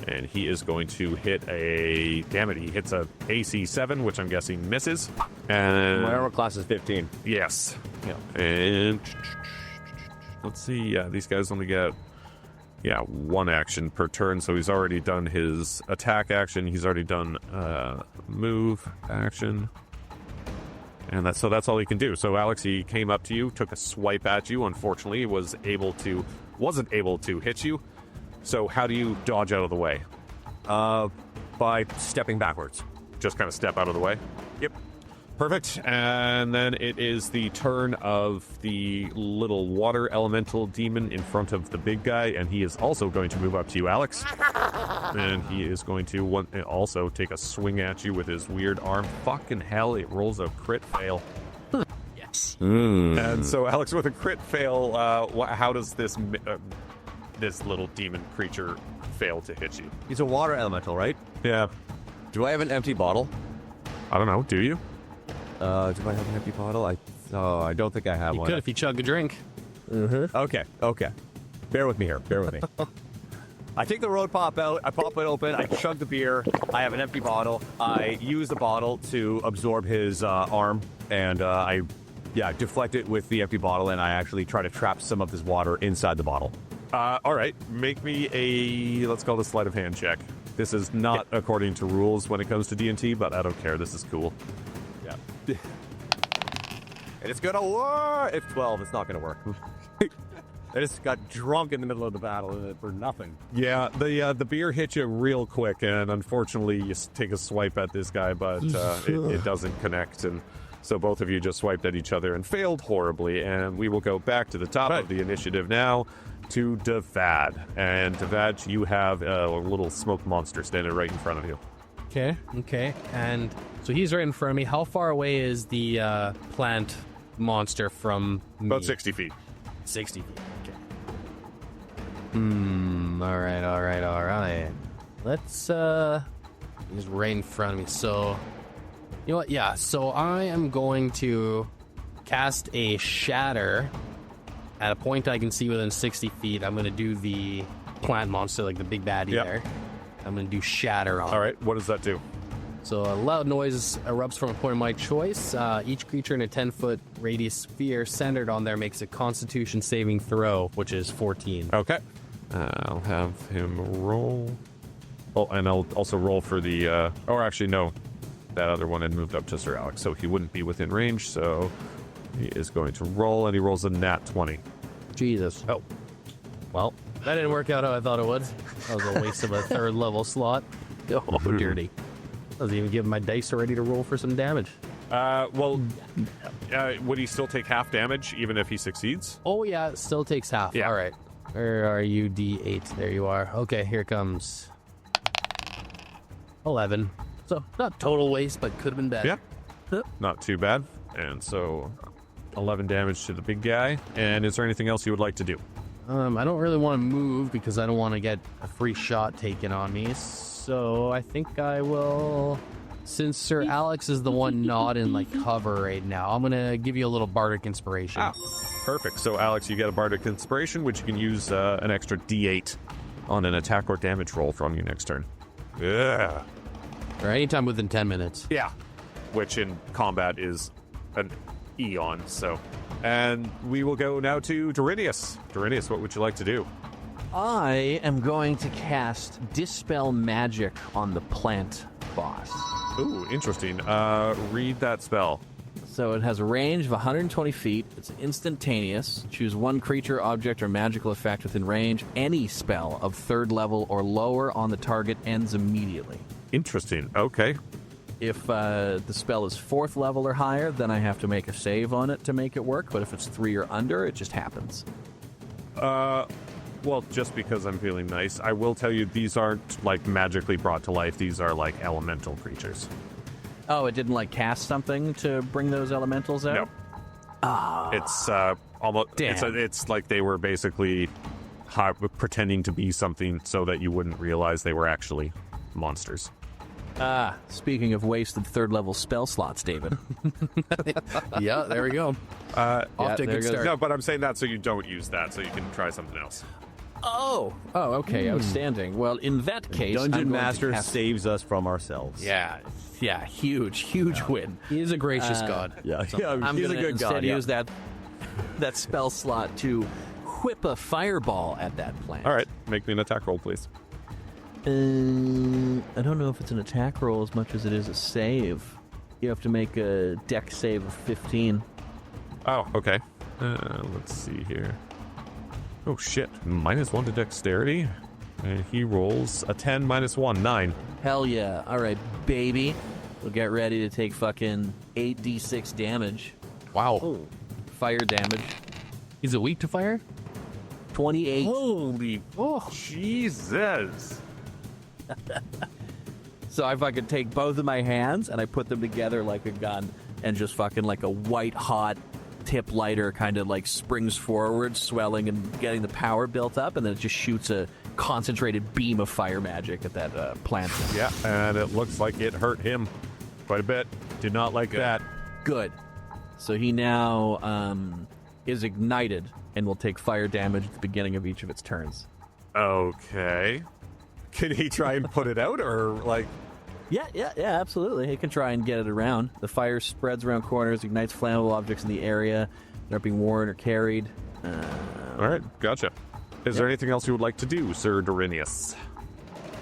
And he is going to hit he hits a AC 7, which I'm guessing misses. And My armor class is 15. yes. Yeah. And let's see. Yeah, these guys only get one action per turn, so he's already done his attack action. He's already done move action. And that's all he can do. So Alex, he came up to you, took a swipe at you. Unfortunately, wasn't able to hit you. So how do you dodge out of the way? By stepping backwards. Just kind of step out of the way? Yep. Perfect. And then it is the turn of the little water elemental demon in front of the big guy, and he is also going to move up to you, Alex. And he is going to also take a swing at you with his weird arm. Fucking hell, it rolls a crit fail. Yes. And so, Alex, with a crit fail, how does this little demon creature fail to hit you? He's a water elemental, right? Yeah. Do I have an empty bottle? I don't know. Do you? Do I have an empty bottle? I don't think I have You one. could if you chug a drink. Okay. Bear with me here. I take the road pop out, I pop it open, I chug the beer, I have an empty bottle, I use the bottle to absorb his arm, and I deflect it with the empty bottle, and I actually try to trap some of this water inside the bottle. All right. Make me a, let's call this sleight of hand check. This is not according to rules when it comes to D&T, but I don't care. This is cool. Yeah. And it's gonna work! It's 12, it's not gonna work. I just got drunk in the middle of the battle for nothing. Yeah, the beer hit you real quick, and unfortunately you take a swipe at this guy, but it doesn't connect, and so both of you just swiped at each other and failed horribly, and we will go back to the top of the initiative now to Devad. And Devad, you have a little smoke monster standing right in front of you. Okay. And so he's right in front of me. How far away is the plant monster from me? About 60 feet. 60 feet. Okay. All right. Let's, he's right in front of me. So, you know what? Yeah, so I am going to cast a shatter at a point I can see within 60 feet. I'm going to do the plant monster, like the big baddie there. I'm going to do shatter on All right, what does that do? So a loud noise erupts from a point of my choice. Each creature in a 10-foot radius sphere centered on there makes a Constitution saving throw, which is 14. Okay. I'll have him roll. Oh, and I'll also roll for the, or actually, no. That other one had moved up to Sir Alex, so he wouldn't be within range, so he is going to roll, and he rolls a nat 20. Jesus. Oh. Well, that didn't work out how I thought it would. That was a waste of a third level slot. Oh, dirty. I was even giving my dice already to roll for some damage. Would he still take half damage, even if he succeeds? Oh, yeah, it still takes half. Yeah. All right. Where are you, D8? There you are. Okay, here comes 11. So, not total waste, but could have been better. Yeah. Not too bad. And so, 11 damage to the big guy. And is there anything else you would like to do? I don't really want to move because I don't want to get a free shot taken on me. So I think I will, since Sir Alex is the one not in like cover right now, I'm gonna give you a little bardic inspiration. Perfect. So Alex, you get a bardic inspiration, which you can use an extra D8 on an attack or damage roll from you next turn. Yeah. Or anytime within 10 minutes. Yeah. Which in combat is an eon. So, and we will go now to Dorinius. Dorinius, what would you like to do? I am going to cast Dispel Magic on the plant boss. Ooh, interesting. Read that spell. So it has a range of 120 feet. It's instantaneous. Choose one creature, object, or magical effect within range. Any spell of 3rd level or lower on the target ends immediately. Interesting. Okay. If the spell is 4th level or higher, then I have to make a save on it to make it work. But if it's 3 or under, it just happens. Well, just because I'm feeling nice, I will tell you these aren't, like, magically brought to life. These are, like, elemental creatures. Oh, it didn't, like, cast something to bring those elementals out? No. It's, almost... Damn. It's like they were basically pretending to be something so that you wouldn't realize they were actually monsters. Speaking of wasted 3rd level spell slots, David. Yeah, there we go. Off to a there good goes- start. No, but I'm saying that so you don't use that, so you can try something else. Oh, okay, outstanding. Well, in that case, I'm Dungeon going to Master cast- saves us from ourselves. Yeah, huge win. He is a gracious god. Yeah, I'm he's a going to good instead god. Yeah. use that spell slot to whip a fireball at that plant. All right, make me an attack roll, please. I don't know if it's an attack roll as much as it is a save. You have to make a deck save of 15. Oh, okay. Let's see here. Oh, shit. -1 to dexterity. And he rolls a 10 -1, 9. Hell yeah. All right, baby. will get ready to take fucking 8d6 damage. Wow. Fire damage. Is it weak to fire? 28. Holy Jesus. So I fucking take both of my hands and I put them together like a gun and just fucking like a white hot tip lighter kind of like springs forward, swelling and getting the power built up, and then it just shoots a concentrated beam of fire magic at that plant. Yeah, and it looks like it hurt him quite a bit. Did not like that. Good. So he now is ignited and will take fire damage at the beginning of each of its turns. Okay. Can he try and put it out, or like... Yeah, absolutely. He can try and get it around. The fire spreads around corners, ignites flammable objects in the area that are being worn or carried. All right, gotcha. Is there anything else you would like to do, Sir Dorinius?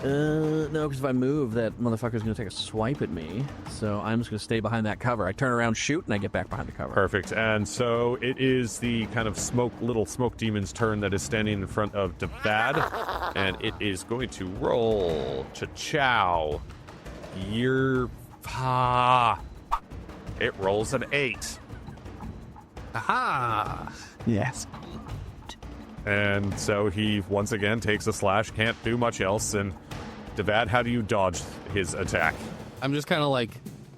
No, because if I move, that motherfucker's going to take a swipe at me. So I'm just going to stay behind that cover. I turn around, shoot, and I get back behind the cover. Perfect. And so it is the kind of little smoke demon's turn that is standing in front of Davad, and it is going to roll Cha-chow. It rolls an 8. Aha! Yes. And so he once again takes a slash, can't do much else. And Davad, how do you dodge his attack? I'm just kind of like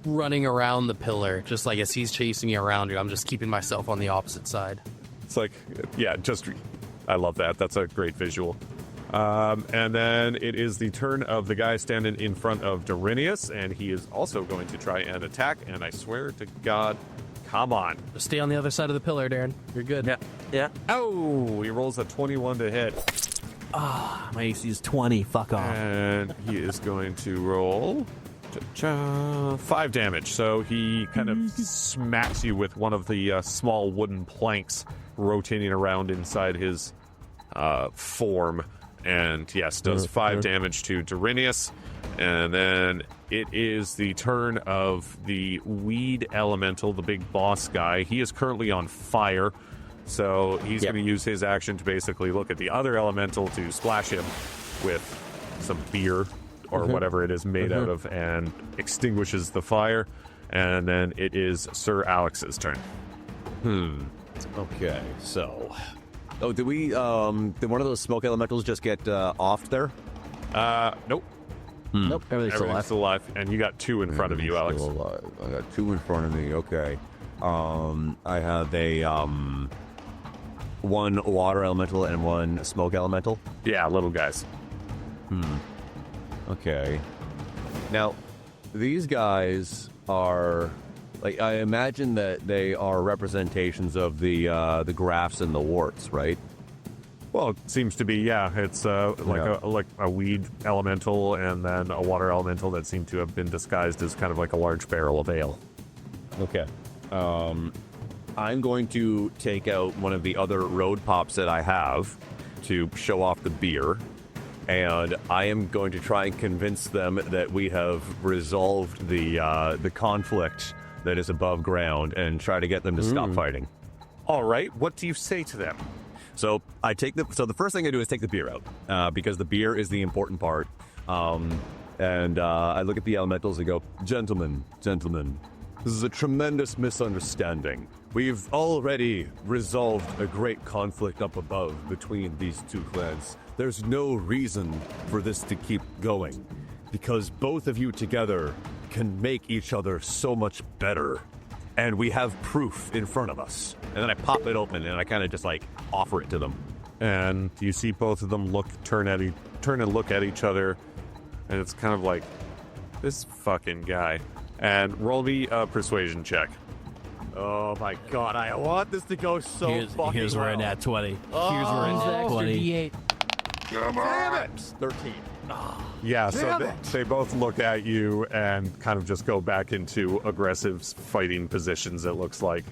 running around the pillar, just like as he's chasing me around. I'm just keeping myself on the opposite side. It's like, yeah, I love that. That's a great visual. And then it is the turn of the guy standing in front of Dorinius, and he is also going to try and attack. And I swear to God, come on. Just stay on the other side of the pillar, Darren. You're good. Yeah. Oh, he rolls a 21 to hit. My AC is 20. Fuck off. And he is going to roll 5 damage. So he kind of smacks you with one of the small wooden planks rotating around inside his form. And yes, does 5 damage to Dorinius. And then it is the turn of the weed elemental, the big boss guy. He is currently on fire. So he's going to use his action to basically look at the other elemental to splash him with some beer or whatever it is made out of, and extinguishes the fire. And then it is Sir Alex's turn. Okay, so... Oh, did one of those smoke elementals just get offed there? Nope. Nope, everything's still alive. And you got 2 in front of you, Alex. Still alive. I got 2 in front of me, okay. I have a, 1 water elemental and 1 smoke elemental. Yeah, little guys. Okay. Now, these guys are... Like, I imagine that they are representations of the grafts and the warts, right? Well, it seems to be, yeah. It's like a weed elemental and then a water elemental that seem to have been disguised as kind of like a large barrel of ale. Okay. I'm going to take out one of the other road pops that I have to show off the beer, and I am going to try and convince them that we have resolved the conflict that is above ground, and try to get them to stop fighting. All right, what do you say to them? So the first thing I do is take the beer out, because the beer is the important part. And I look at the elementals and go, gentlemen, this is a tremendous misunderstanding. We've already resolved a great conflict up above between these two clans. There's no reason for this to keep going, because both of you together can make each other so much better. And we have proof in front of us. And then I pop it open and I kind of just like offer it to them. And you see both of them turn and look at each other, and it's kind of like, this fucking guy. And roll me a persuasion check. Oh my god, I want this to go so fucking Here's where well. in at 20. Here's Oh, where in at 20. D8. Damn it! 13. Yeah, so Damn they, it. they both look at you and kind of just go back into aggressive fighting positions, it looks like.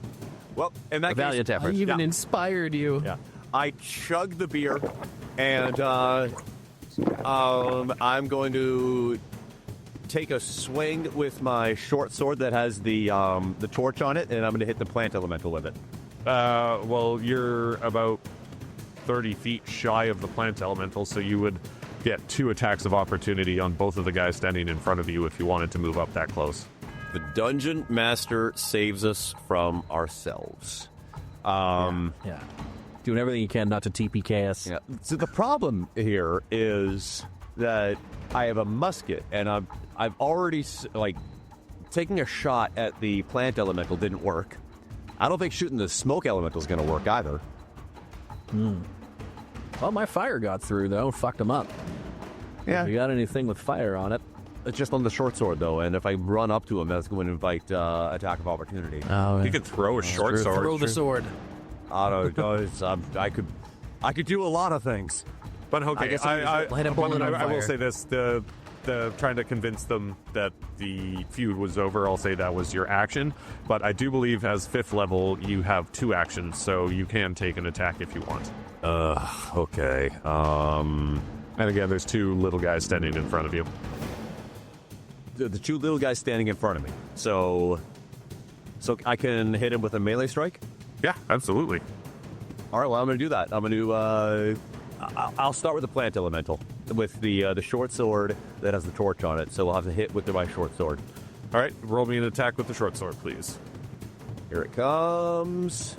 Well, in that Valiant case, I effort. even inspired you. yeah, I chug the beer, and I'm going to take a swing with my short sword that has the torch on it, and I'm going to hit the plant elemental with it. Well, you're about 30 feet shy of the plant elemental, so you would get 2 attacks of opportunity on both of the guys standing in front of you if you wanted to move up that close. The dungeon master saves us from ourselves. Yeah. Doing everything you can not to TPK us. Yeah. So the problem here is that I have a musket, and I've already taking a shot at the plant elemental didn't work. I don't think shooting the smoke elemental is going to work either. Well, my fire got through, though. Fucked him up. Yeah. If you got anything with fire on it? It's just on the short sword, though, and if I run up to him, that's going to invite attack of opportunity. Oh, You could throw a short sword. Throw the sword. I don't know. I could do a lot of things. But okay, Light a bullet on I will fire. say this: the trying to convince them that the feud was over. I'll say that was your action. But I do believe as 5th level, you have 2 actions, so you can take an attack if you want. Okay. And again, there's 2 little guys standing in front of you. The 2 little guys standing in front of me. So I can hit him with a melee strike? Yeah, absolutely. All right, well, I'm going to do that. I'm going to... I'll start with the plant elemental, with the short sword that has the torch on it, so we'll have to hit with my short sword. All right, roll me an attack with the short sword, please. Here it comes.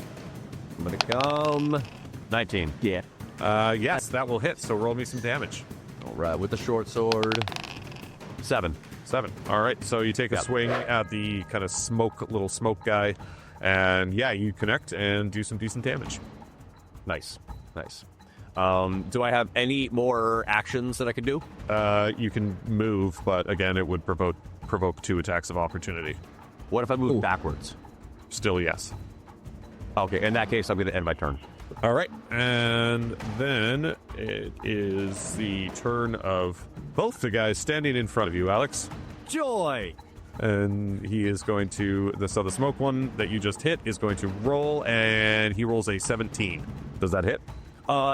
I'm going to come... 19. yeah. Yes, that will hit, so roll me some damage. All right, with the short sword... 7. 7. All right, so you take a swing at the kind of little smoke guy, and yeah, you connect and do some decent damage. Nice. Do I have any more actions that I can do? You can move, but again, it would provoke 2 attacks of opportunity. What if I move backwards? Still, yes. Okay, in that case, I'm going to end my turn. All right, and then it is the turn of both the guys standing in front of you, Alex. Joy! And he is going to... the smoke one that you just hit is going to roll, and he rolls a 17. Does that hit?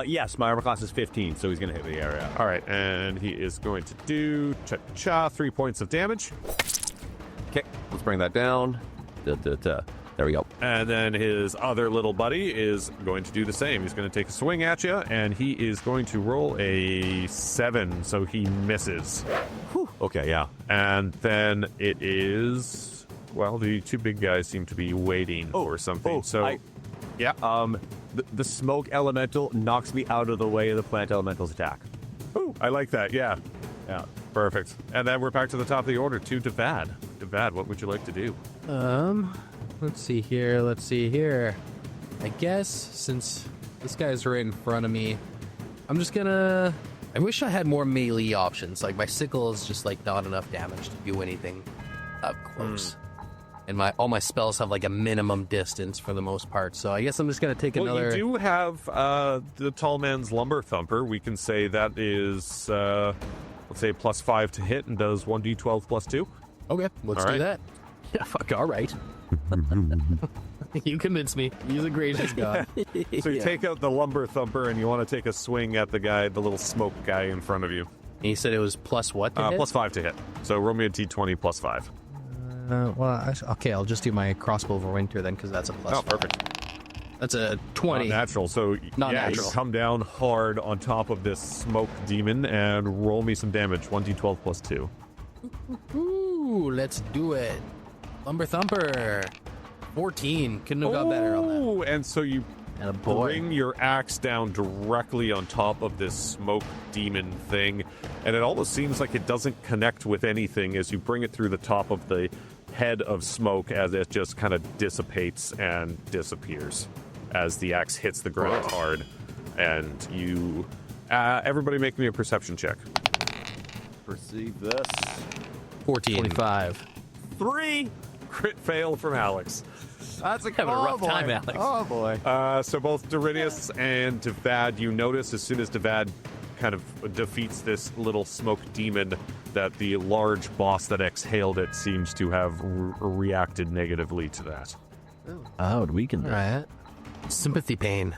Yes, my armor class is 15, so he's going to hit the area. All right, and he is going to do 3 points of damage. Okay, let's bring that down. There we go. And then his other little buddy is going to do the same. He's going to take a swing at you, and he is going to roll a 7, so he misses. Whew. Okay, yeah. And then it is... well, the 2 big guys seem to be waiting or something. The smoke elemental knocks me out of the way of the plant elemental's attack. Ooh, I like that, yeah. Perfect. And then we're back to the top of the order to Devad. Devad, what would you like to do? Let's see here. I guess since this guy's right in front of me, I'm just gonna... I wish I had more melee options. Like, my sickle is just, like, not enough damage to do anything up close. And all my spells have, like, a minimum distance for the most part. So I guess I'm just gonna take another... Well, you do have the Tall Man's Lumber Thumper. We can say that is, let's say, +5 to hit and does 1d12 +2. Okay, let's do that. Yeah, fuck, all right. You convinced me. He's a gracious god. So you take out the Lumber Thumper and you want to take a swing at the little smoke guy in front of you. And you said it was plus what to hit? +5 to hit. So roll me a d20 +5. Okay, I'll just do my crossbow over winter then, because that's a plus. Oh, perfect. That's a 20. Not natural. So Not you natural. come down hard on top of this smoke demon and roll me some damage. 1d12 +2. Ooh, let's do it. Lumber Thumper. 14. Couldn't have got better on that. Oh, and so you bring your axe down directly on top of this smoke demon thing, and it almost seems like it doesn't connect with anything as you bring it through the top of the head of smoke as it just kind of dissipates and disappears as the axe hits the ground hard. And you... everybody make me a perception check. Perceive this. 14. 25. 3! Crit fail from Alex. That's a Having a rough time, Alex. Oh, boy. So both Dorinius and Devad, you notice as soon as Devad kind of defeats this little smoke demon that the large boss that exhaled it seems to have reacted negatively to that. Oh, it weakened All it. right. Sympathy pain.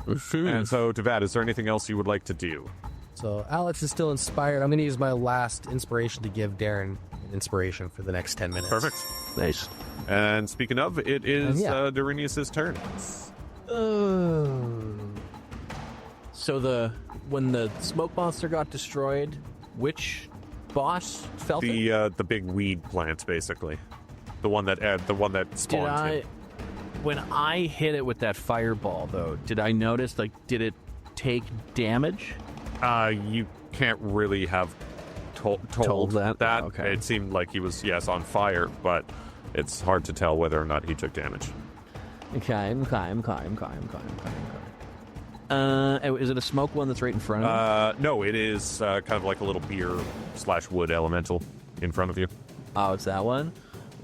And so, Devad, is there anything else you would like to do? So Alex is still inspired. I'm going to use my last inspiration to give Darren an inspiration for the next 10 minutes. Perfect. Nice. And speaking of, it is Yeah. Dorinius' turn. So the when the smoke monster got destroyed, which boss felt it? The big weed plant, basically, the one that spawned him. When I hit it with that fireball, though, did I notice, like, did it take damage? You can't really have told that. Okay. It seemed like he was, yes, on fire, but it's hard to tell whether or not he took damage. Okay. Is it a smoke one that's right in front of me? No, it is kind of like a little beer/wood elemental in front of you. Oh, it's that one?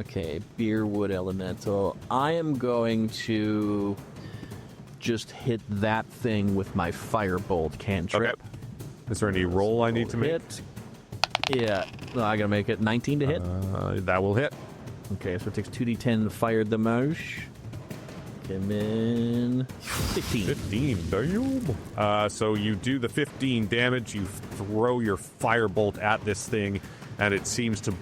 Okay, beer wood elemental. I am going to just hit that thing with my firebolt cantrip. Okay. Is there any roll I need to make? Hit. Yeah, no, I gotta make it 19 to hit. That will hit. Okay, so it takes 2d10 to fire the mouse. Come in. 15. 15, damn. So you do the 15 damage, you throw your firebolt at this thing, and it seems to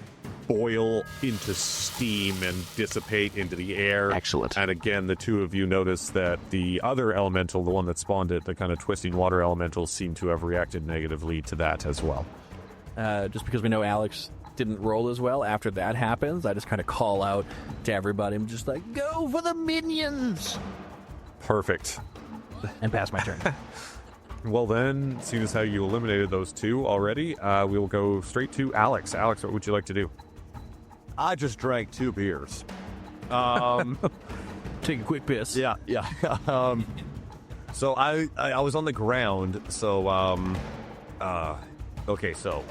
boil into steam and dissipate into the air. Excellent. And again, the two of you notice that the other elemental, the one that spawned it, the kind of twisting water elemental, seem to have reacted negatively to that as well. Just because we know Alex didn't roll as well, after that happens, I just kind of call out to everybody. I'm just like, go for the minions! Perfect. And pass my turn. Well then, seeing as how you eliminated those two already, we will go straight to Alex. Alex, what would you like to do? I just drank 2 beers. Take a quick piss. Yeah. So I was on the ground. So okay. So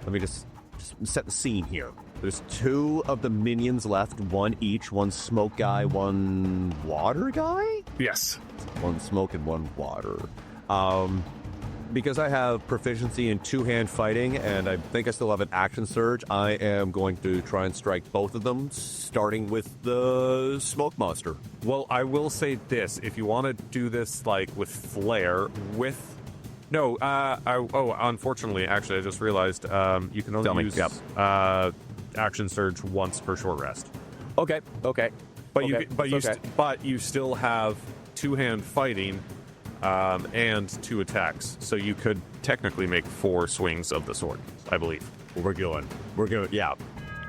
let me just set the scene here. There's 2 of the minions left, 1 each. 1 smoke guy, 1 water guy. Yes. 1 smoke and 1 water. Because I have proficiency in 2-hand fighting, and I think I still have an action surge, I am going to try and strike both of them, starting with the smoke monster. Well, I will say this: if you want to do this like with flair, unfortunately, actually, I just realized you can only use action surge once per short rest. Okay. But you still have 2-hand fighting. And 2 attacks, so you could technically make 4 swings of the sword, I believe. We're going, yeah.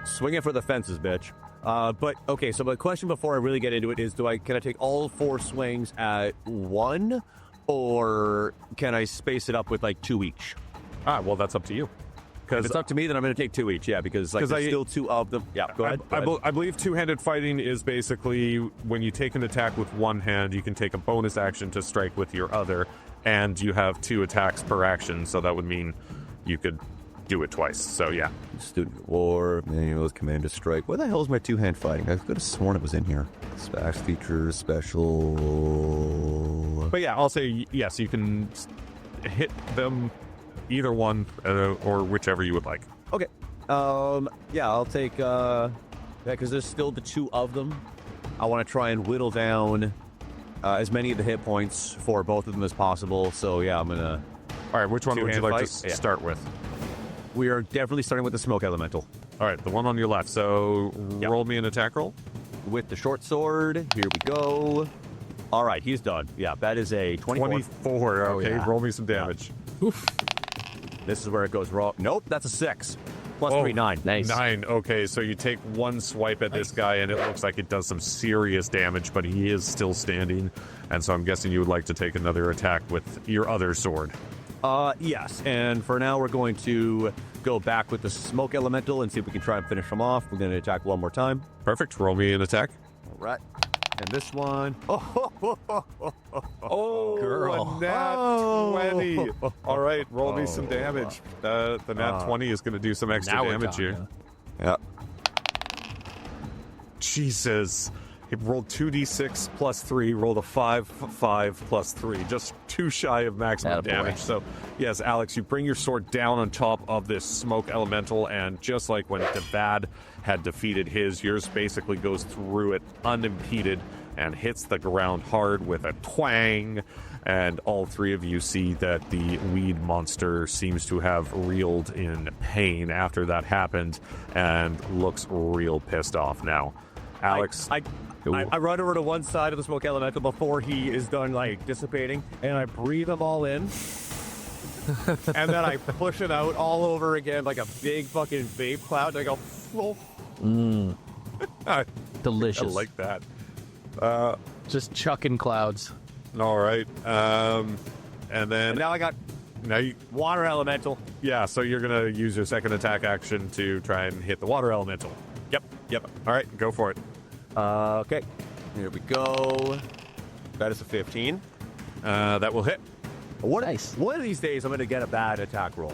Swing it for the fences, bitch. But, okay, so my question before I really get into it is, can I take all 4 swings at 1, or can I space it up with, 2 each? Well, that's up to you. If it's up to me, then I'm going to take 2 each, yeah, because there's still 2 of them. Yeah, go ahead. I believe 2-handed fighting is basically when you take an attack with 1 hand, you can take a bonus action to strike with your other, and you have 2 attacks per action, so that would mean you could do it twice. So, yeah. Student War, Manual's Commander Strike. Where the hell is my 2-hand fighting? I could have sworn it was in here. Smash features, special... But yeah, I'll say, yes, you can hit them... either one, or whichever you would like. Okay. Yeah, I'll take, because there's still the 2 of them. I want to try and whittle down as many of the hit points for both of them as possible. So, yeah, I'm going to... All right, which one would you like to start with? We are definitely starting with the smoke elemental. All right, the one on your left. So, roll me an attack roll. With the short sword, here we go. All right, he's done. Yeah, that is a 24. 24, okay. Roll me some damage. Yeah. Oof. This is where it goes wrong. Nope, that's a 6. Plus 3, 9. Nice. 9, okay. So you take 1 swipe at this guy, and it looks like it does some serious damage, but he is still standing. And so I'm guessing you would like to take another attack with your other sword. Yes. And for now, we're going to go back with the smoke elemental and see if we can try and finish him off. We're going to attack 1 more time. Perfect. Roll me an attack. All right. And this one. Oh, girl. A nat 20. All right, roll me some damage. The nat 20 is going to do some extra damage here. Yeah. Jesus. He rolled 2d6 plus 3, rolled a 5 plus 3. Just 2 shy of maximum damage. So, yes, Alex, you bring your sword down on top of this smoke elemental, and just like when Devad had defeated his, yours basically goes through it unimpeded and hits the ground hard with a twang. And all 3 of you see that the weed monster seems to have reeled in pain after that happened and looks real pissed off now. Alex... I run over to one side of the smoke elemental before he is done, dissipating, and I breathe them all in. and then I push it out all over again like a big fucking vape cloud. And I go, Delicious. I like that. Just chucking clouds. All right. And then and now I got water elemental. yeah, so you're gonna use your second attack action to try and hit the water elemental. Yep. All right, go for it. Okay, here we go. That is a 15. That will hit. Nice. One of these days, I'm going to get a bad attack roll.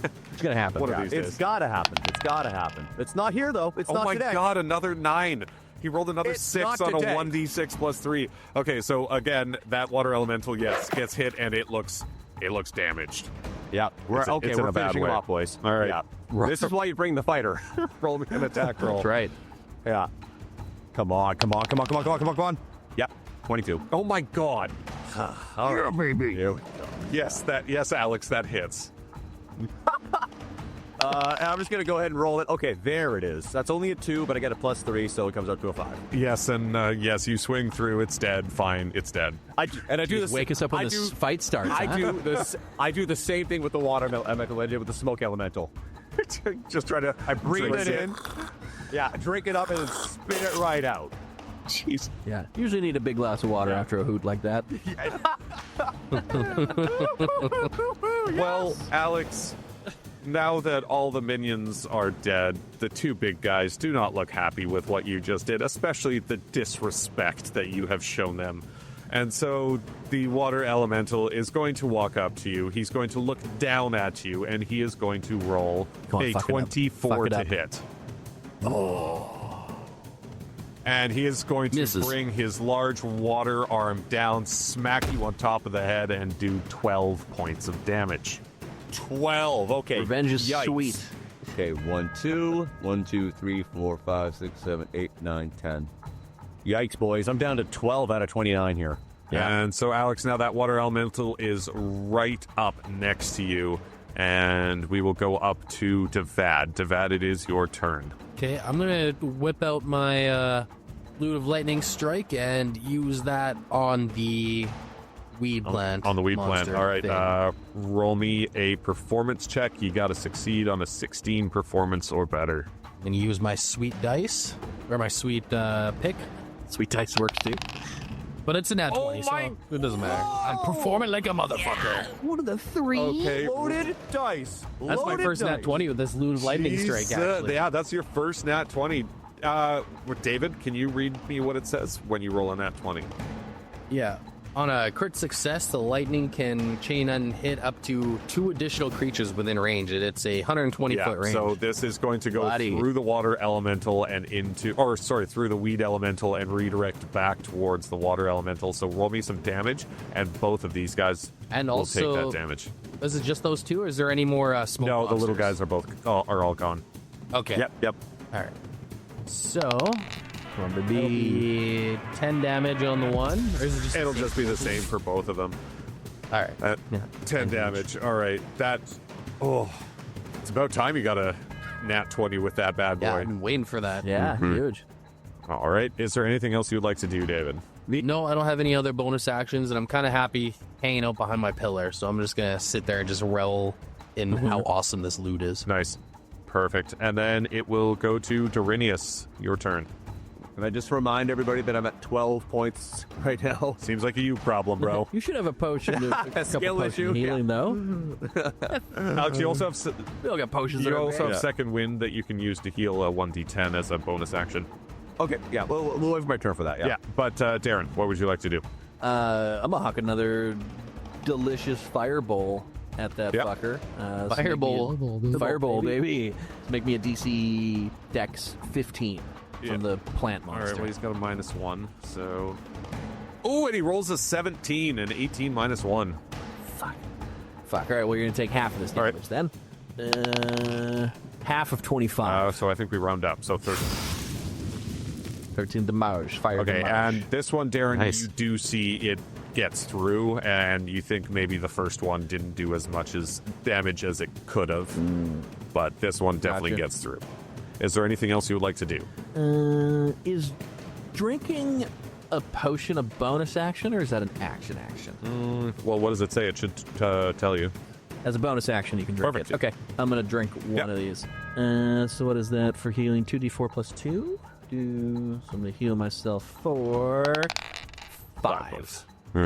It's gonna happen. One of these It's days. got to happen. It's got to happen. It's not here, though. It's Oh not my today. god, another 9. He rolled another It's 6 not on today. a 1d6 plus 3. Okay, so again, that water elemental, yes, gets hit and it looks damaged. Yeah, we're It's in we're a bad finishing way. him off, boys. All right. Yeah. This is why you bring the fighter. Roll me an attack roll. That's right. Yeah. Come on. Yep, 22. Oh my god. All right. baby. Here we Yes, Alex, that hits. and I'm just going to go ahead and roll it. Okay, there it is. That's only a 2, but I get a +3, so it comes out to a 5. Yes, and yes, you swing through, it's dead. Fine, it's dead. I do this. Wake us up when I this do- fight starts. I huh? do this. I do the same thing with the water elemental I did with the smoke elemental. Just try to. I breathe drink it in. Yeah, drink it up and then spit it right out. Jeez. Yeah. Usually need a big glass of water after a hoot like that. Well, Alex, now that all the minions are dead, the two big guys do not look happy with what you just did, especially the disrespect that you have shown them. And so the water elemental is going to walk up to you. He's going to look down at you, and he is going to roll Come on, a fuck it up. 24 Fuck it to up. hit. And he is going to Misses. bring his large water arm down, smack you on top of the head, and do 12 points of damage. 12. Okay. Revenge is Yikes. sweet. Okay, 1, 2, 1, 2, 3, 4, 5, 6, 7, 8, 9, 10. Yikes, boys! I'm down to 12 out of 29 here. And so, Alex, now that water elemental is right up next to you, and we will go up to Devad. Devad, it is your turn. Okay, I'm gonna whip out my Loot of Lightning Strike and use that on the weed plant. On the weed plant. monster All right, thing. roll me a performance check. You got to succeed on a 16 performance or better. I'm gonna use my sweet dice or my sweet pick, Sweet dice works too. but it's a nat 20, so it doesn't matter. I'm performing like a motherfucker. One of the 3. Okay. Loaded dice. That's my first nat 20 with this Loot of Lightning Strike. Actually, Yeah, that's your first nat 20. David, can you read me what it says when you roll a nat 20? yeah. On a crit success, the lightning can chain and hit up to 2 additional creatures within range. It's a 120-foot range. So this is going to go Bloody. through the water elemental and through the weed elemental and redirect back towards the water elemental. So roll me some damage, and both of these guys And will also- take that damage. Is it just those 2, or is there any more smoke No, the little monsters? guys are all gone. Okay. Yep. All right. So, will be 10 damage on the one, or is it just? It'll just be the same for both of them. All right. 10 damage. All right, it's about time you got a nat 20 with that bad Yeah, boy. I've been waiting for that. Yeah, huge. All right, is there anything else you'd like to do, David? No, I don't have any other bonus actions, and I'm kind of happy hanging out behind my pillar. So I'm just gonna sit there and just revel in how awesome this loot is. Nice. Perfect. And then it will go to Dorinius. Your turn. Can I just remind everybody that I'm at 12 points right now? Seems like a you problem, bro. You should have a potion. A couple skill potion issue, healing, though. Alex, you also have We all got potions. that you are also big. have second wind that you can use to heal a 1d10 as a bonus action. Okay, yeah, we'll wait for my turn for that. Yeah. But Darren, what would you like to do? I'm gonna huck another delicious firebowl at that Yep. fucker. So Firebowl. make me a- Firebowl, baby. Make me a DC Dex 15 Yeah. from the plant All monster. right, well, he's got a -1, so... Oh, and he rolls a 17 and 18 -1. Fuck. All right, well, you're gonna take half of this All right. damage then. Half of 25. So I think we round up, so 30. 13 damage. Fire Okay, damage. and this one, Darren, Nice. you do see it gets through, and you think maybe the first one didn't do as much as damage as it could have, but this one definitely Gotcha. gets through. Is there anything else you would like to do? Is drinking a potion a bonus action, or is that an action? Well, what does it say? It should tell you. As a bonus action, you can drink Perfect. it. Okay, I'm going to drink one of these. So what is that for healing? 2d4 plus 2? So I'm going to heal myself for 5. 1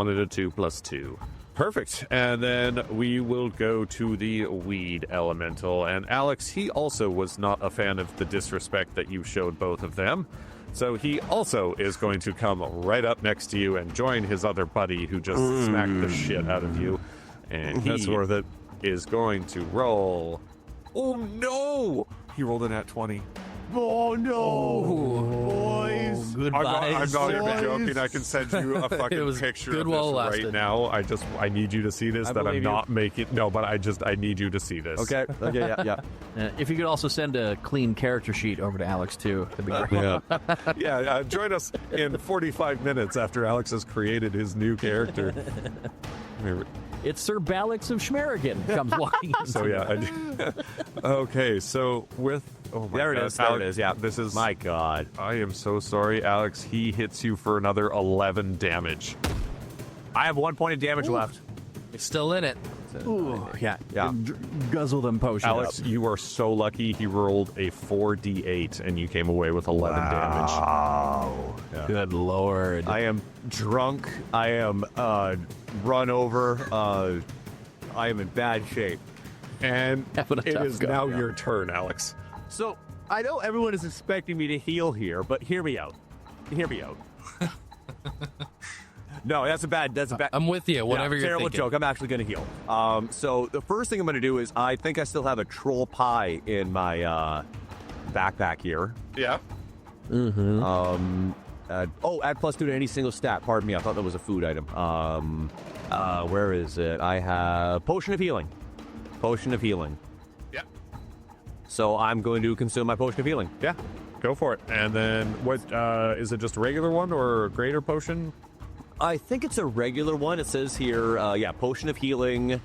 and a 2 plus 2. Perfect. And then we will go to the weed elemental. And Alex, he also was not a fan of the disrespect that you showed both of them. So he also is going to come right up next to you and join his other buddy who just smacked the shit out of you. And That's worth it. is going to roll. Oh no! He rolled a nat 20. Oh no, boys! Goodbye. I'm not even boys. joking. I can send you a fucking It was picture good of while this it right lasted. now. I need you to see this. I That I'm believe you. not making. No, but I need you to see this. Okay, yeah. If you could also send a clean character sheet over to Alex, too, that'd be great. Yeah. Join us in 45 minutes after Alex has created his new character. It's Sir Ballix of Schmerigan comes walking in. So yeah. Okay. So with oh my There it God, is. There Alex, it is. Yeah. This is My God. I am so sorry, Alex. He hits you for another 11 damage. I have 1 point of damage left. You're still in it. Ooh, yeah. Yeah. Guzzle them potions Alex, up. you are so lucky. He rolled a 4d8 and you came away with 11 damage. Oh. Good lord. I am drunk. I am run over. I am in bad shape. And Having a it tough is go. now your turn, Alex. So I know everyone is expecting me to heal here, but hear me out. Hear me out. No, that's a bad. I'm with you. Whatever yeah, you're terrible thinking. joke. I'm actually going to heal. So the first thing I'm going to do is I think I still have a troll pie in my backpack here. Yeah. Add +2 to any single stat. Pardon me, I thought that was a food item. Where is it? I have potion of healing. Potion of healing. Yeah. So I'm going to consume my potion of healing. Yeah. Go for it. And then what is it just a regular one or a greater potion? I think it's a regular one. It says here, potion of healing.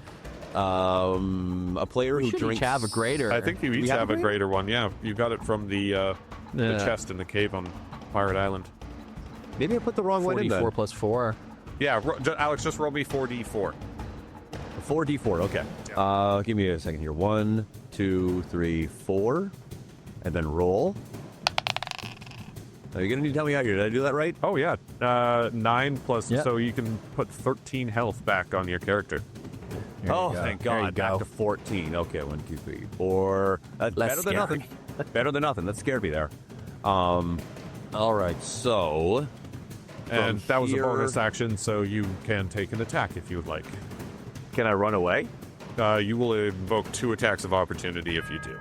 A player We who should drinks. each have a greater. I think you each have have a a greater one. Yeah. You got it from the chest in the cave on Pirate Island. Maybe I put the wrong one in then. 44 plus 4. Yeah. Alex, just roll me 4d4. 4d4. Okay. Give me a second here. 1, 2, 3, 4, and then roll. Are you gonna need to tell me out here? Did I do that right? Oh, yeah. 9 plus, Yeah. so you can put 13 health back on your character. There you Oh, go. thank There you God. Back go. to 14. Okay, 1, 2, 3, 4. That's Less better than scary. nothing. Better than nothing. That scared me there. All right, so. And from that was a here- bonus action, so you can take an attack if you would like. Can I run away? You will invoke 2 attacks of opportunity if you do.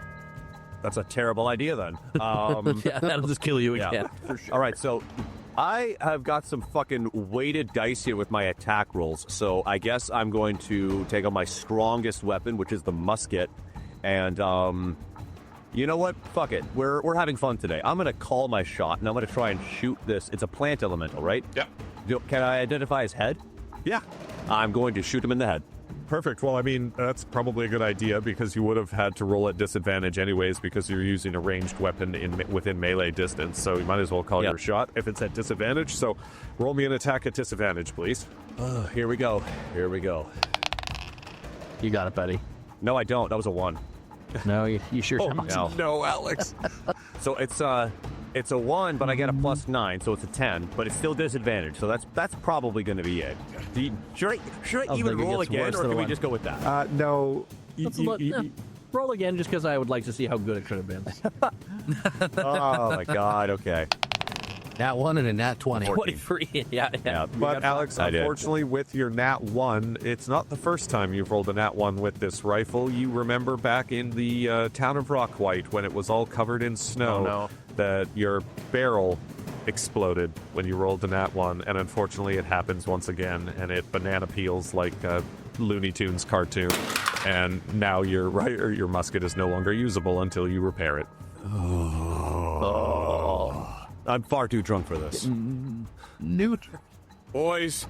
That's a terrible idea then. Yeah, that'll just kill you again. All right, so I have got some fucking weighted dice here with my attack rolls. So I guess I'm going to take on my strongest weapon, which is the musket. And you know what? Fuck it. We're having fun today. I'm going to call my shot, and I'm going to try and shoot this. It's a plant elemental, right? Yeah. Can I identify his head? Yeah. I'm going to shoot him in the head. Perfect. Well, I mean, that's probably a good idea because you would have had to roll at disadvantage anyways because you're using a ranged weapon within melee distance. So you might as well call Yep. your shot if it's at disadvantage. So roll me an attack at disadvantage, please. Here we go. Here we go. You got it, buddy. No, I don't. That was a 1. No, you sure don't. no. No, Alex. So it's a 1, but I get a +9, so it's a 10, but it's still disadvantage. So that's probably going to be it. Should I I even think it roll gets again, worse or than can a we 1. just go with that? No. Roll again, just because I would like to see how good it could have been. Oh my God. Okay. Nat 1 and a nat 20. 23. Yeah. But Alex, I did. unfortunately, with your nat 1, it's not the first time you've rolled a nat 1 with this rifle. You remember back in the town of Rockwhite when it was all covered in snow that your barrel exploded when you rolled the nat 1, and unfortunately it happens once again, and it banana peels like a Looney Tunes cartoon, and now your musket is no longer usable until you repair it. I'm far too drunk for this. Neuter. Boys,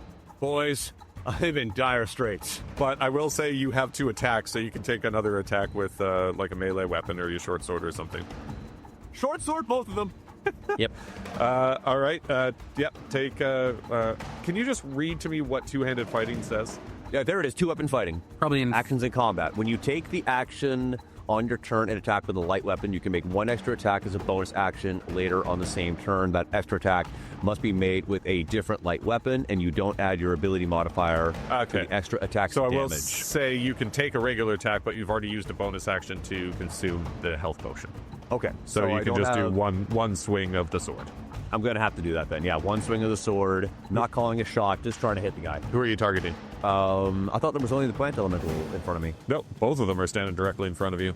I'm in dire straits. But I will say you have 2 attacks, so you can take another attack with like a melee weapon or your short sword or something. Short sword, both of them. Yep. All right. Yep. Take. Can you just read to me what two-handed fighting says? Yeah, there it is. 2-weapon fighting. Probably in Actions in combat. When you take the action on your turn and attack with a light weapon, you can make 1 extra attack as a bonus action later on the same turn. That extra attack must be made with a different light weapon, and you don't add your ability modifier to the extra attack So I will damage. say you can take a regular attack, but you've already used a bonus action to consume the health potion. Okay, So you I can don't just do have- one swing of the sword. I'm going to have to do that then. Yeah, 1 swing of the sword, not calling a shot, just trying to hit the guy. Who are you targeting? I thought there was only the plant elemental in front of me. No, both of them are standing directly in front of you.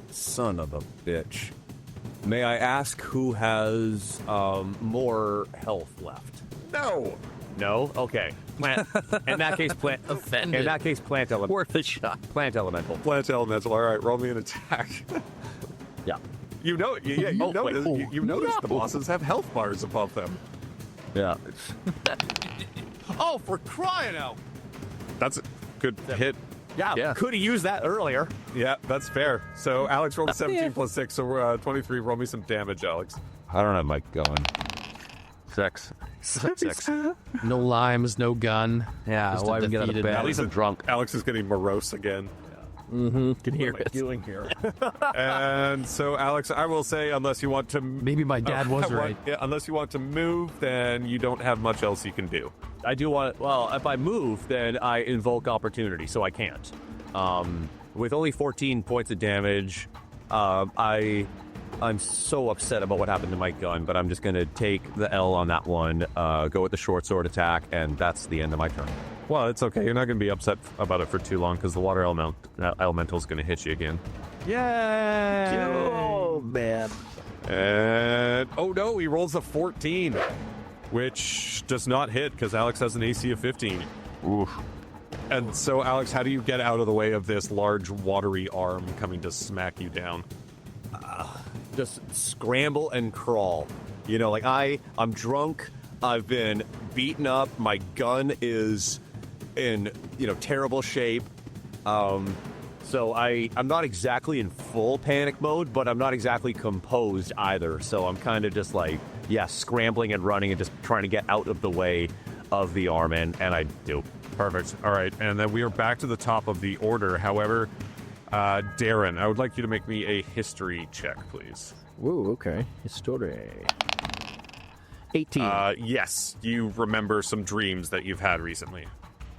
Son of a bitch. May I ask who has more health left? No. No? Okay. Plant. In that case, plant. Offended. In that case, plant elemental. Worth a shot. Plant elemental. Plant elemental. All right, roll me an attack. Yeah. You know, yeah, you Oh, wait. notice. You notice the bosses have health bars above them. Yeah. Oh, for crying out! That's a good hit. Yeah. Could have used that earlier. Yeah, that's fair. So Alex rolled a 17 plus 6, so 23. Roll me some damage, Alex. I don't have my gun. 6. 6. No limes, no gun. Yeah, Just why a even get out of defeated bed? At least I'm drunk. Alex is getting morose again. Can hear it. Doing here. And so, Alex, I will say, unless you want to... Maybe my dad was right. Yeah, unless you want to move, then you don't have much else you can do. I do want. Well, if I move, then I invoke opportunity, so I can't. With only 14 points of damage, I'm so upset about what happened to my gun, but I'm just going to take the L on that one, go with the short sword attack, and that's the end of my turn. Well, it's okay. You're not going to be upset about it for too long, because the water elemental is going to hit you again. Yay! Oh, man. And, oh no, he rolls a 14, which does not hit, because Alex has an AC of 15. Oof. And so, Alex, how do you get out of the way of this large, watery arm coming to smack you down? Just scramble and crawl. You know, like I'm drunk. I've been beaten up. My gun is in, terrible shape. So I'm not exactly in full panic mode, but I'm not exactly composed either. So I'm kind of just like, scrambling and running and just trying to get out of the way of the arm, and I do. Perfect. All right, and then we are back to the top of the order. However, Darren, I would like you to make me a history check, please. Whoa, okay. History. 18. Yes, you remember some dreams that you've had recently.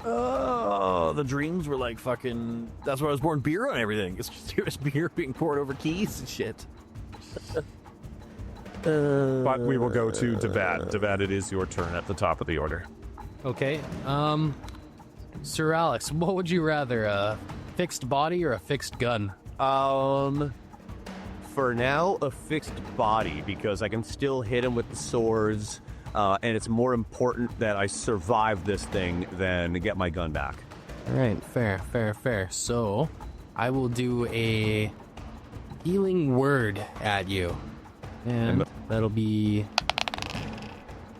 Oh, the dreams were like fucking... That's where I was pouring beer on everything. It's just beer being poured over keys and shit. But we will go to Devad. Devad, it is your turn at the top of the order. Okay. Sir Alex, what would you rather, a fixed body or a fixed gun? For now, a fixed body, because I can still hit him with the swords, and it's more important that I survive this thing than get my gun back. All right, fair. So, I will do a healing word at you. And that'll be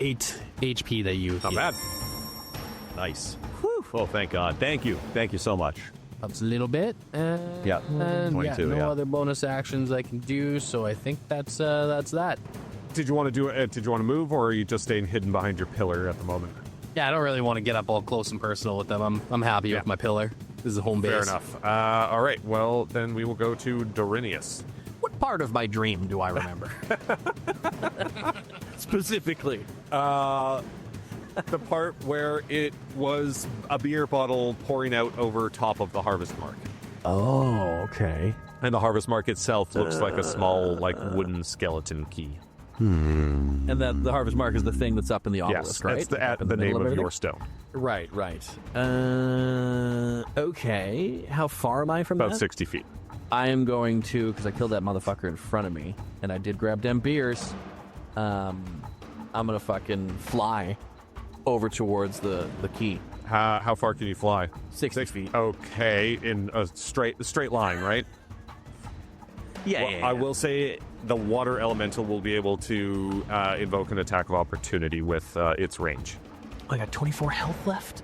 8 HP that you Not heal. bad. Nice. Whew. Oh, thank God. Thank you so much. Helps a little bit. Yeah, And 22, no yeah. other bonus actions I can do, so I think that's that. Did you want to do it? Did you want to move, or are you just staying hidden behind your pillar at the moment? Yeah, I don't really want to get up all close and personal with them. I'm happy with my pillar. This is a home base. Fair enough. All right. Well, then we will go to Dorinius. What part of my dream do I remember? Specifically. The part where it was a beer bottle pouring out over top of the harvest mark. Oh, okay. And the harvest mark itself looks like a small, wooden skeleton key. And that the harvest mark is the thing that's up in the obelisk, Yes, right? that's Up in the name middle of everything? your stone. right. Okay. How far am I from About that? 60 feet. I am going to, because I killed that motherfucker in front of me, and I did grab them beers. I'm gonna fucking fly over towards the key. How far can you fly? 60 feet. Okay, in a straight line, right? Yeah, Well, I will say the water elemental will be able to invoke an attack of opportunity with its range. I got 24 health left.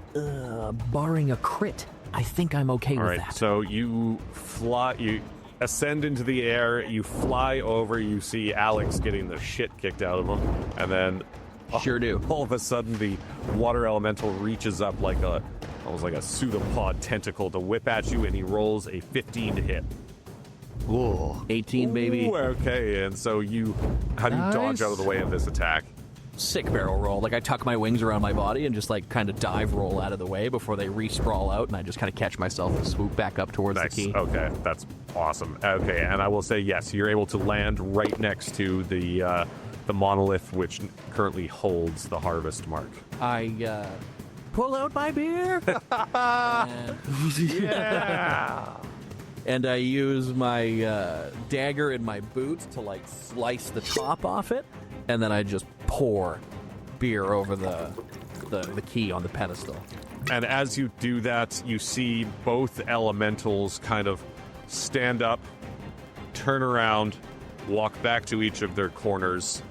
Barring a crit, I think I'm okay All with right, that. so you fly. ascend into the air. You fly over. You see Alex getting the shit kicked out of him, and then Sure do. all of a sudden the water elemental reaches up like almost like a pseudopod tentacle to whip at you, and he rolls a 15 to hit. Whoa. 18, baby. Ooh, okay, and so how do you dodge out of the way of this attack? Sick barrel roll. Like, I tuck my wings around my body and just, like, kind of dive roll out of the way before they re-sprawl out, and I just kind of catch myself and swoop back up towards Nice. the key. Okay, that's awesome. Okay, and I will say, yes, you're able to land right next to the monolith, which currently holds the harvest mark. I, pull out my beer! Yeah! And I use my dagger in my boot to, like, slice the top off it, and then I just pour beer over the key on the pedestal. And as you do that, you see both elementals kind of stand up, turn around, walk back to each of their corners,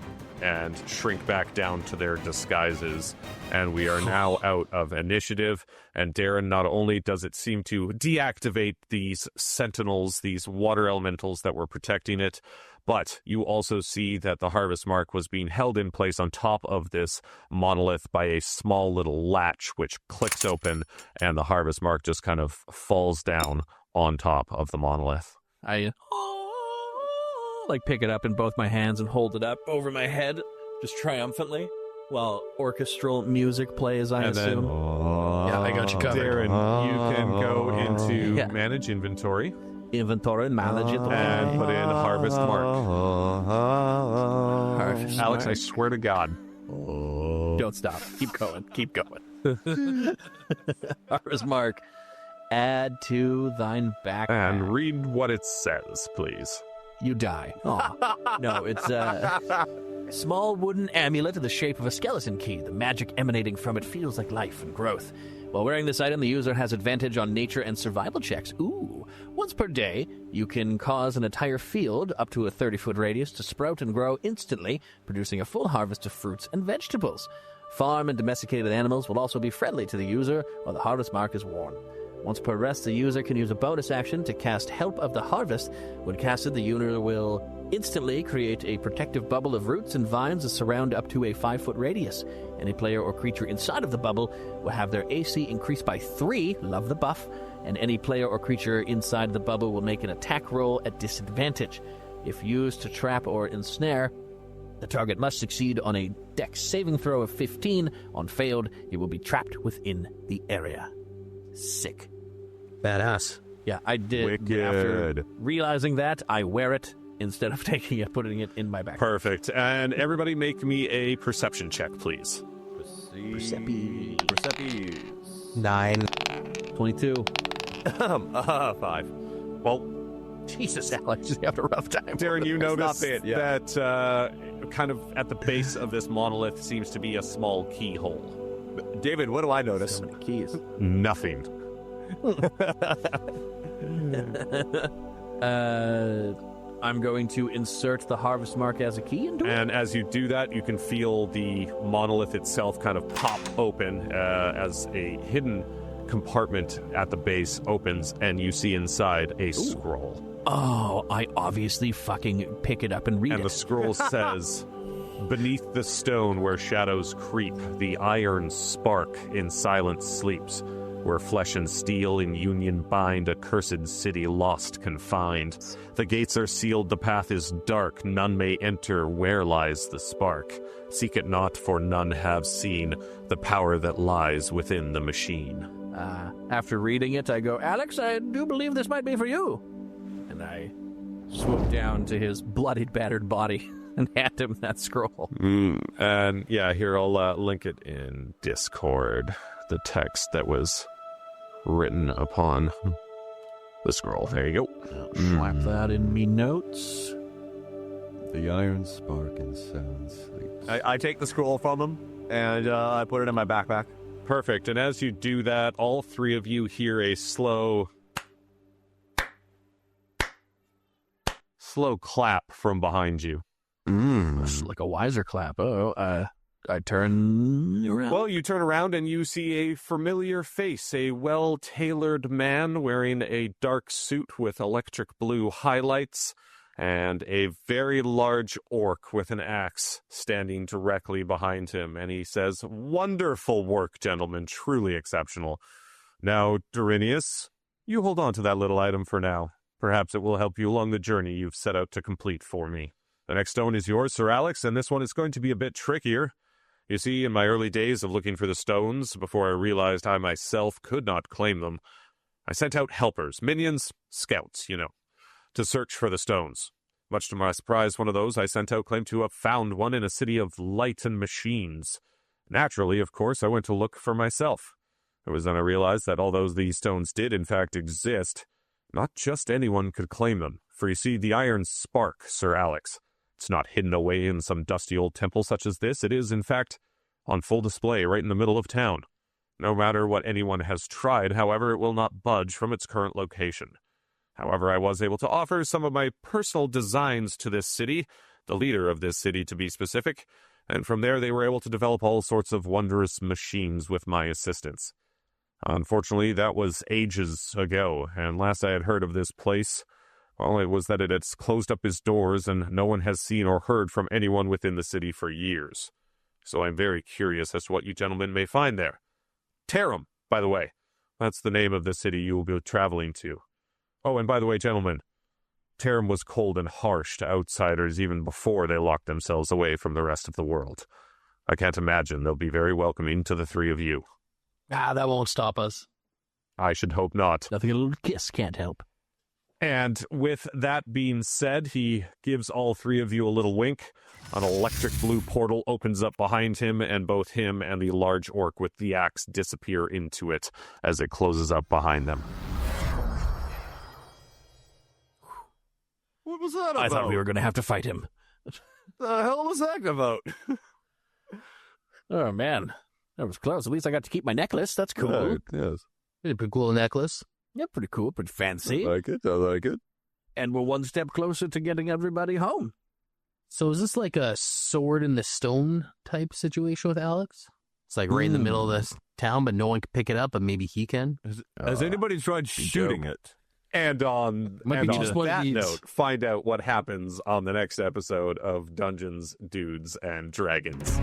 and shrink back down to their disguises. And we are now out of initiative. And Darren, not only does it seem to deactivate these sentinels, these water elementals that were protecting it, but you also see that the harvest mark was being held in place on top of this monolith by a small little latch, which clicks open, and the harvest mark just kind of falls down on top of the monolith. I like pick it up in both my hands and hold it up over my head, just triumphantly, while orchestral music plays, I assume. Yeah, I got you covered. Darren, you can go into manage inventory. Inventory and manage it. And put in harvest mark. Harvest Alex, mark. I swear to God. Don't stop. Keep going. Keep going. Harvest mark. Add to thine backpack. And read what it says, please. You die. Aw. No, it's a small wooden amulet in the shape of a skeleton key. The magic emanating from it feels like life and growth. While wearing this item, the user has advantage on nature and survival checks. Ooh. Once per day, you can cause an entire field up to a 30-foot radius to sprout and grow instantly, producing a full harvest of fruits and vegetables. Farm and domesticated animals will also be friendly to the user while the harvest mark is worn. Once per rest, the user can use a bonus action to cast Help of the Harvest. When casted, the user will instantly create a protective bubble of roots and vines that surround up to a 5-foot radius. Any player or creature inside of the bubble will have their AC increased by 3, love the buff, and any player or creature inside the bubble will make an attack roll at disadvantage. If used to trap or ensnare, the target must succeed on a dex saving throw of 15. On failed, it will be trapped within the area. Sick. Badass. Yeah, I did. Wicked. After realizing that, I wear it instead of taking it, putting it in my backpack. Perfect. And everybody make me a perception check, please. Perception. 9. 22. 5. Well, Jesus, Alex, you have a rough time. Darren, you notice not bad, yeah. that kind of at the base of this monolith seems to be a small keyhole. David, what do I notice? So many keys. Nothing. I'm going to insert the harvest mark as a key into it. And as you do that, you can feel the monolith itself kind of pop open as a hidden compartment at the base opens, and you see inside a scroll. Oh, I obviously fucking pick it up and read And it. the scroll says, "Beneath the stone where shadows creep, the iron spark in silence sleeps. Where flesh and steel in union bind, a cursed city lost confined. The gates are sealed, the path is dark, none may enter, where lies the spark? Seek it not, for none have seen the power that lies within the machine." After reading it, I go, Alex, I do believe this might be for you. And I swoop down to his bloodied, battered body and hand him that scroll. And yeah, here I'll link it in Discord. The text that was written upon the scroll. There you go. Slap that in me notes. The iron spark and sound sleeps. I take the scroll from him, and I put it in my backpack. Perfect. And as you do that, all three of you hear a slow clap from behind you. It's like a wiser clap. I turn around. Well, you turn around and you see a familiar face, a well-tailored man wearing a dark suit with electric blue highlights, and a very large orc with an axe standing directly behind him. And he says, "Wonderful work, gentlemen, truly exceptional. Now, Dorinius, you hold on to that little item for now. Perhaps it will help you along the journey you've set out to complete for me. The next stone is yours, Sir Alex, and this one is going to be a bit trickier. You see, in my early days of looking for the stones, before I realized I myself could not claim them, I sent out helpers, minions, scouts, to search for the stones. Much to my surprise, one of those I sent out claimed to have found one in a city of light and machines. Naturally, of course, I went to look for myself. It was then I realized that although these stones did in fact exist, not just anyone could claim them. For you see, the iron spark, Sir Alex, it's not hidden away in some dusty old temple such as this. It is, in fact, on full display right in the middle of town. No matter what anyone has tried, however, it will not budge from its current location. However, I was able to offer some of my personal designs to this city, the leader of this city to be specific, and from there they were able to develop all sorts of wondrous machines with my assistance. Unfortunately, that was ages ago, and last I had heard of this place, well, it was that it had closed up its doors and no one has seen or heard from anyone within the city for years. So I'm very curious as to what you gentlemen may find there. Tarum, by the way. That's the name of the city you will be traveling to. Oh, and by the way, gentlemen, Tarum was cold and harsh to outsiders even before they locked themselves away from the rest of the world. I can't imagine they'll be very welcoming to the three of you. That won't stop us. I should hope not. Nothing a little kiss can't help. And with that being said, he gives all three of you a little wink. An electric blue portal opens up behind him, and both him and the large orc with the axe disappear into it as it closes up behind them. What was that about? I thought we were going to have to fight him. The hell was that about? Oh, man. That was close. At least I got to keep my necklace. That's cool. Yes. It's a pretty cool necklace. Yeah, pretty cool. Pretty fancy. I like it. And we're one step closer to getting everybody home. So is this like a sword in the stone type situation with Alex? It's like right in the middle of the town, but no one can pick it up, but maybe he can. Has anybody tried shooting it? And on that note, find out what happens on the next episode of Dungeons, Dudes, and Dragons.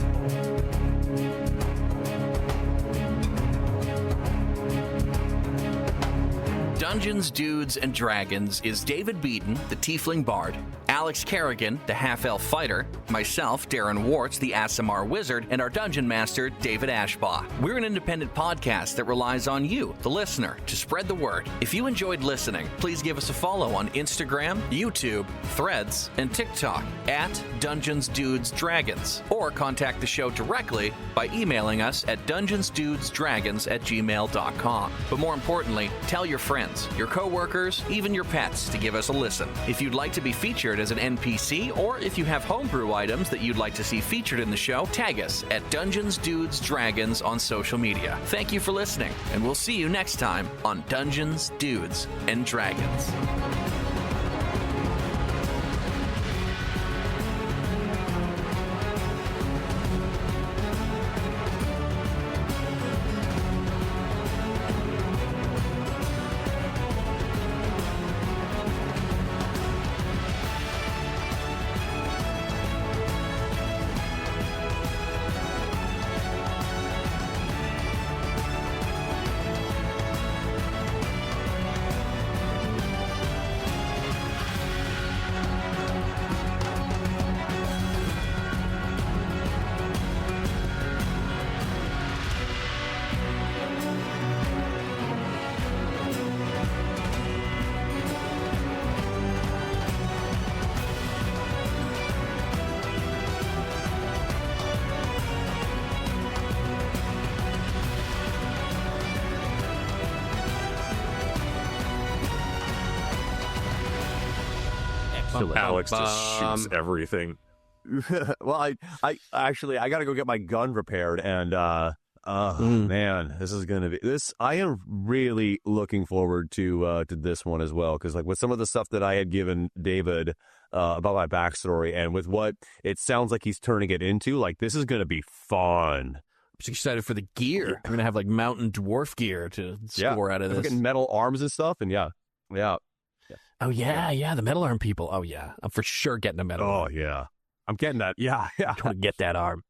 Dungeons, Dudes, and Dragons is David Beaton, the Tiefling Bard, Alex Kerrigan, the Half-Elf Fighter, myself, Darren Warts, the Aasimar Wizard, and our Dungeon Master, David Ashbaugh. We're an independent podcast that relies on you, the listener, to spread the word. If you enjoyed listening, please give us a follow on Instagram, YouTube, Threads, and TikTok at Dungeons, Dudes, Dragons, or contact the show directly by emailing us at dungeonsdudesdragons@gmail.com. But more importantly, tell your friends, your coworkers, even your pets to give us a listen. If you'd like to be featured as an NPC, or if you have homebrew items that you'd like to see featured in the show, tag us at Dungeons, Dudes, Dragons on social media. Thank you for listening, and we'll see you next time on Dungeons, Dudes, and Dragons. Alex just shoots everything. Well, I actually got to go get my gun repaired, and man, this is gonna be this. I am really looking forward to this one as well, because like with some of the stuff that I had given David, about my backstory, and with what it sounds like he's turning it into, like this is going to be fun. I'm just excited for the gear. I'm gonna have like mountain dwarf gear to score out of this. Getting metal arms and stuff, and yeah. Oh yeah, the metal arm people. Oh yeah, I'm for sure getting a metal. Oh arm. yeah, I'm getting that. Yeah. I'm gonna get that arm.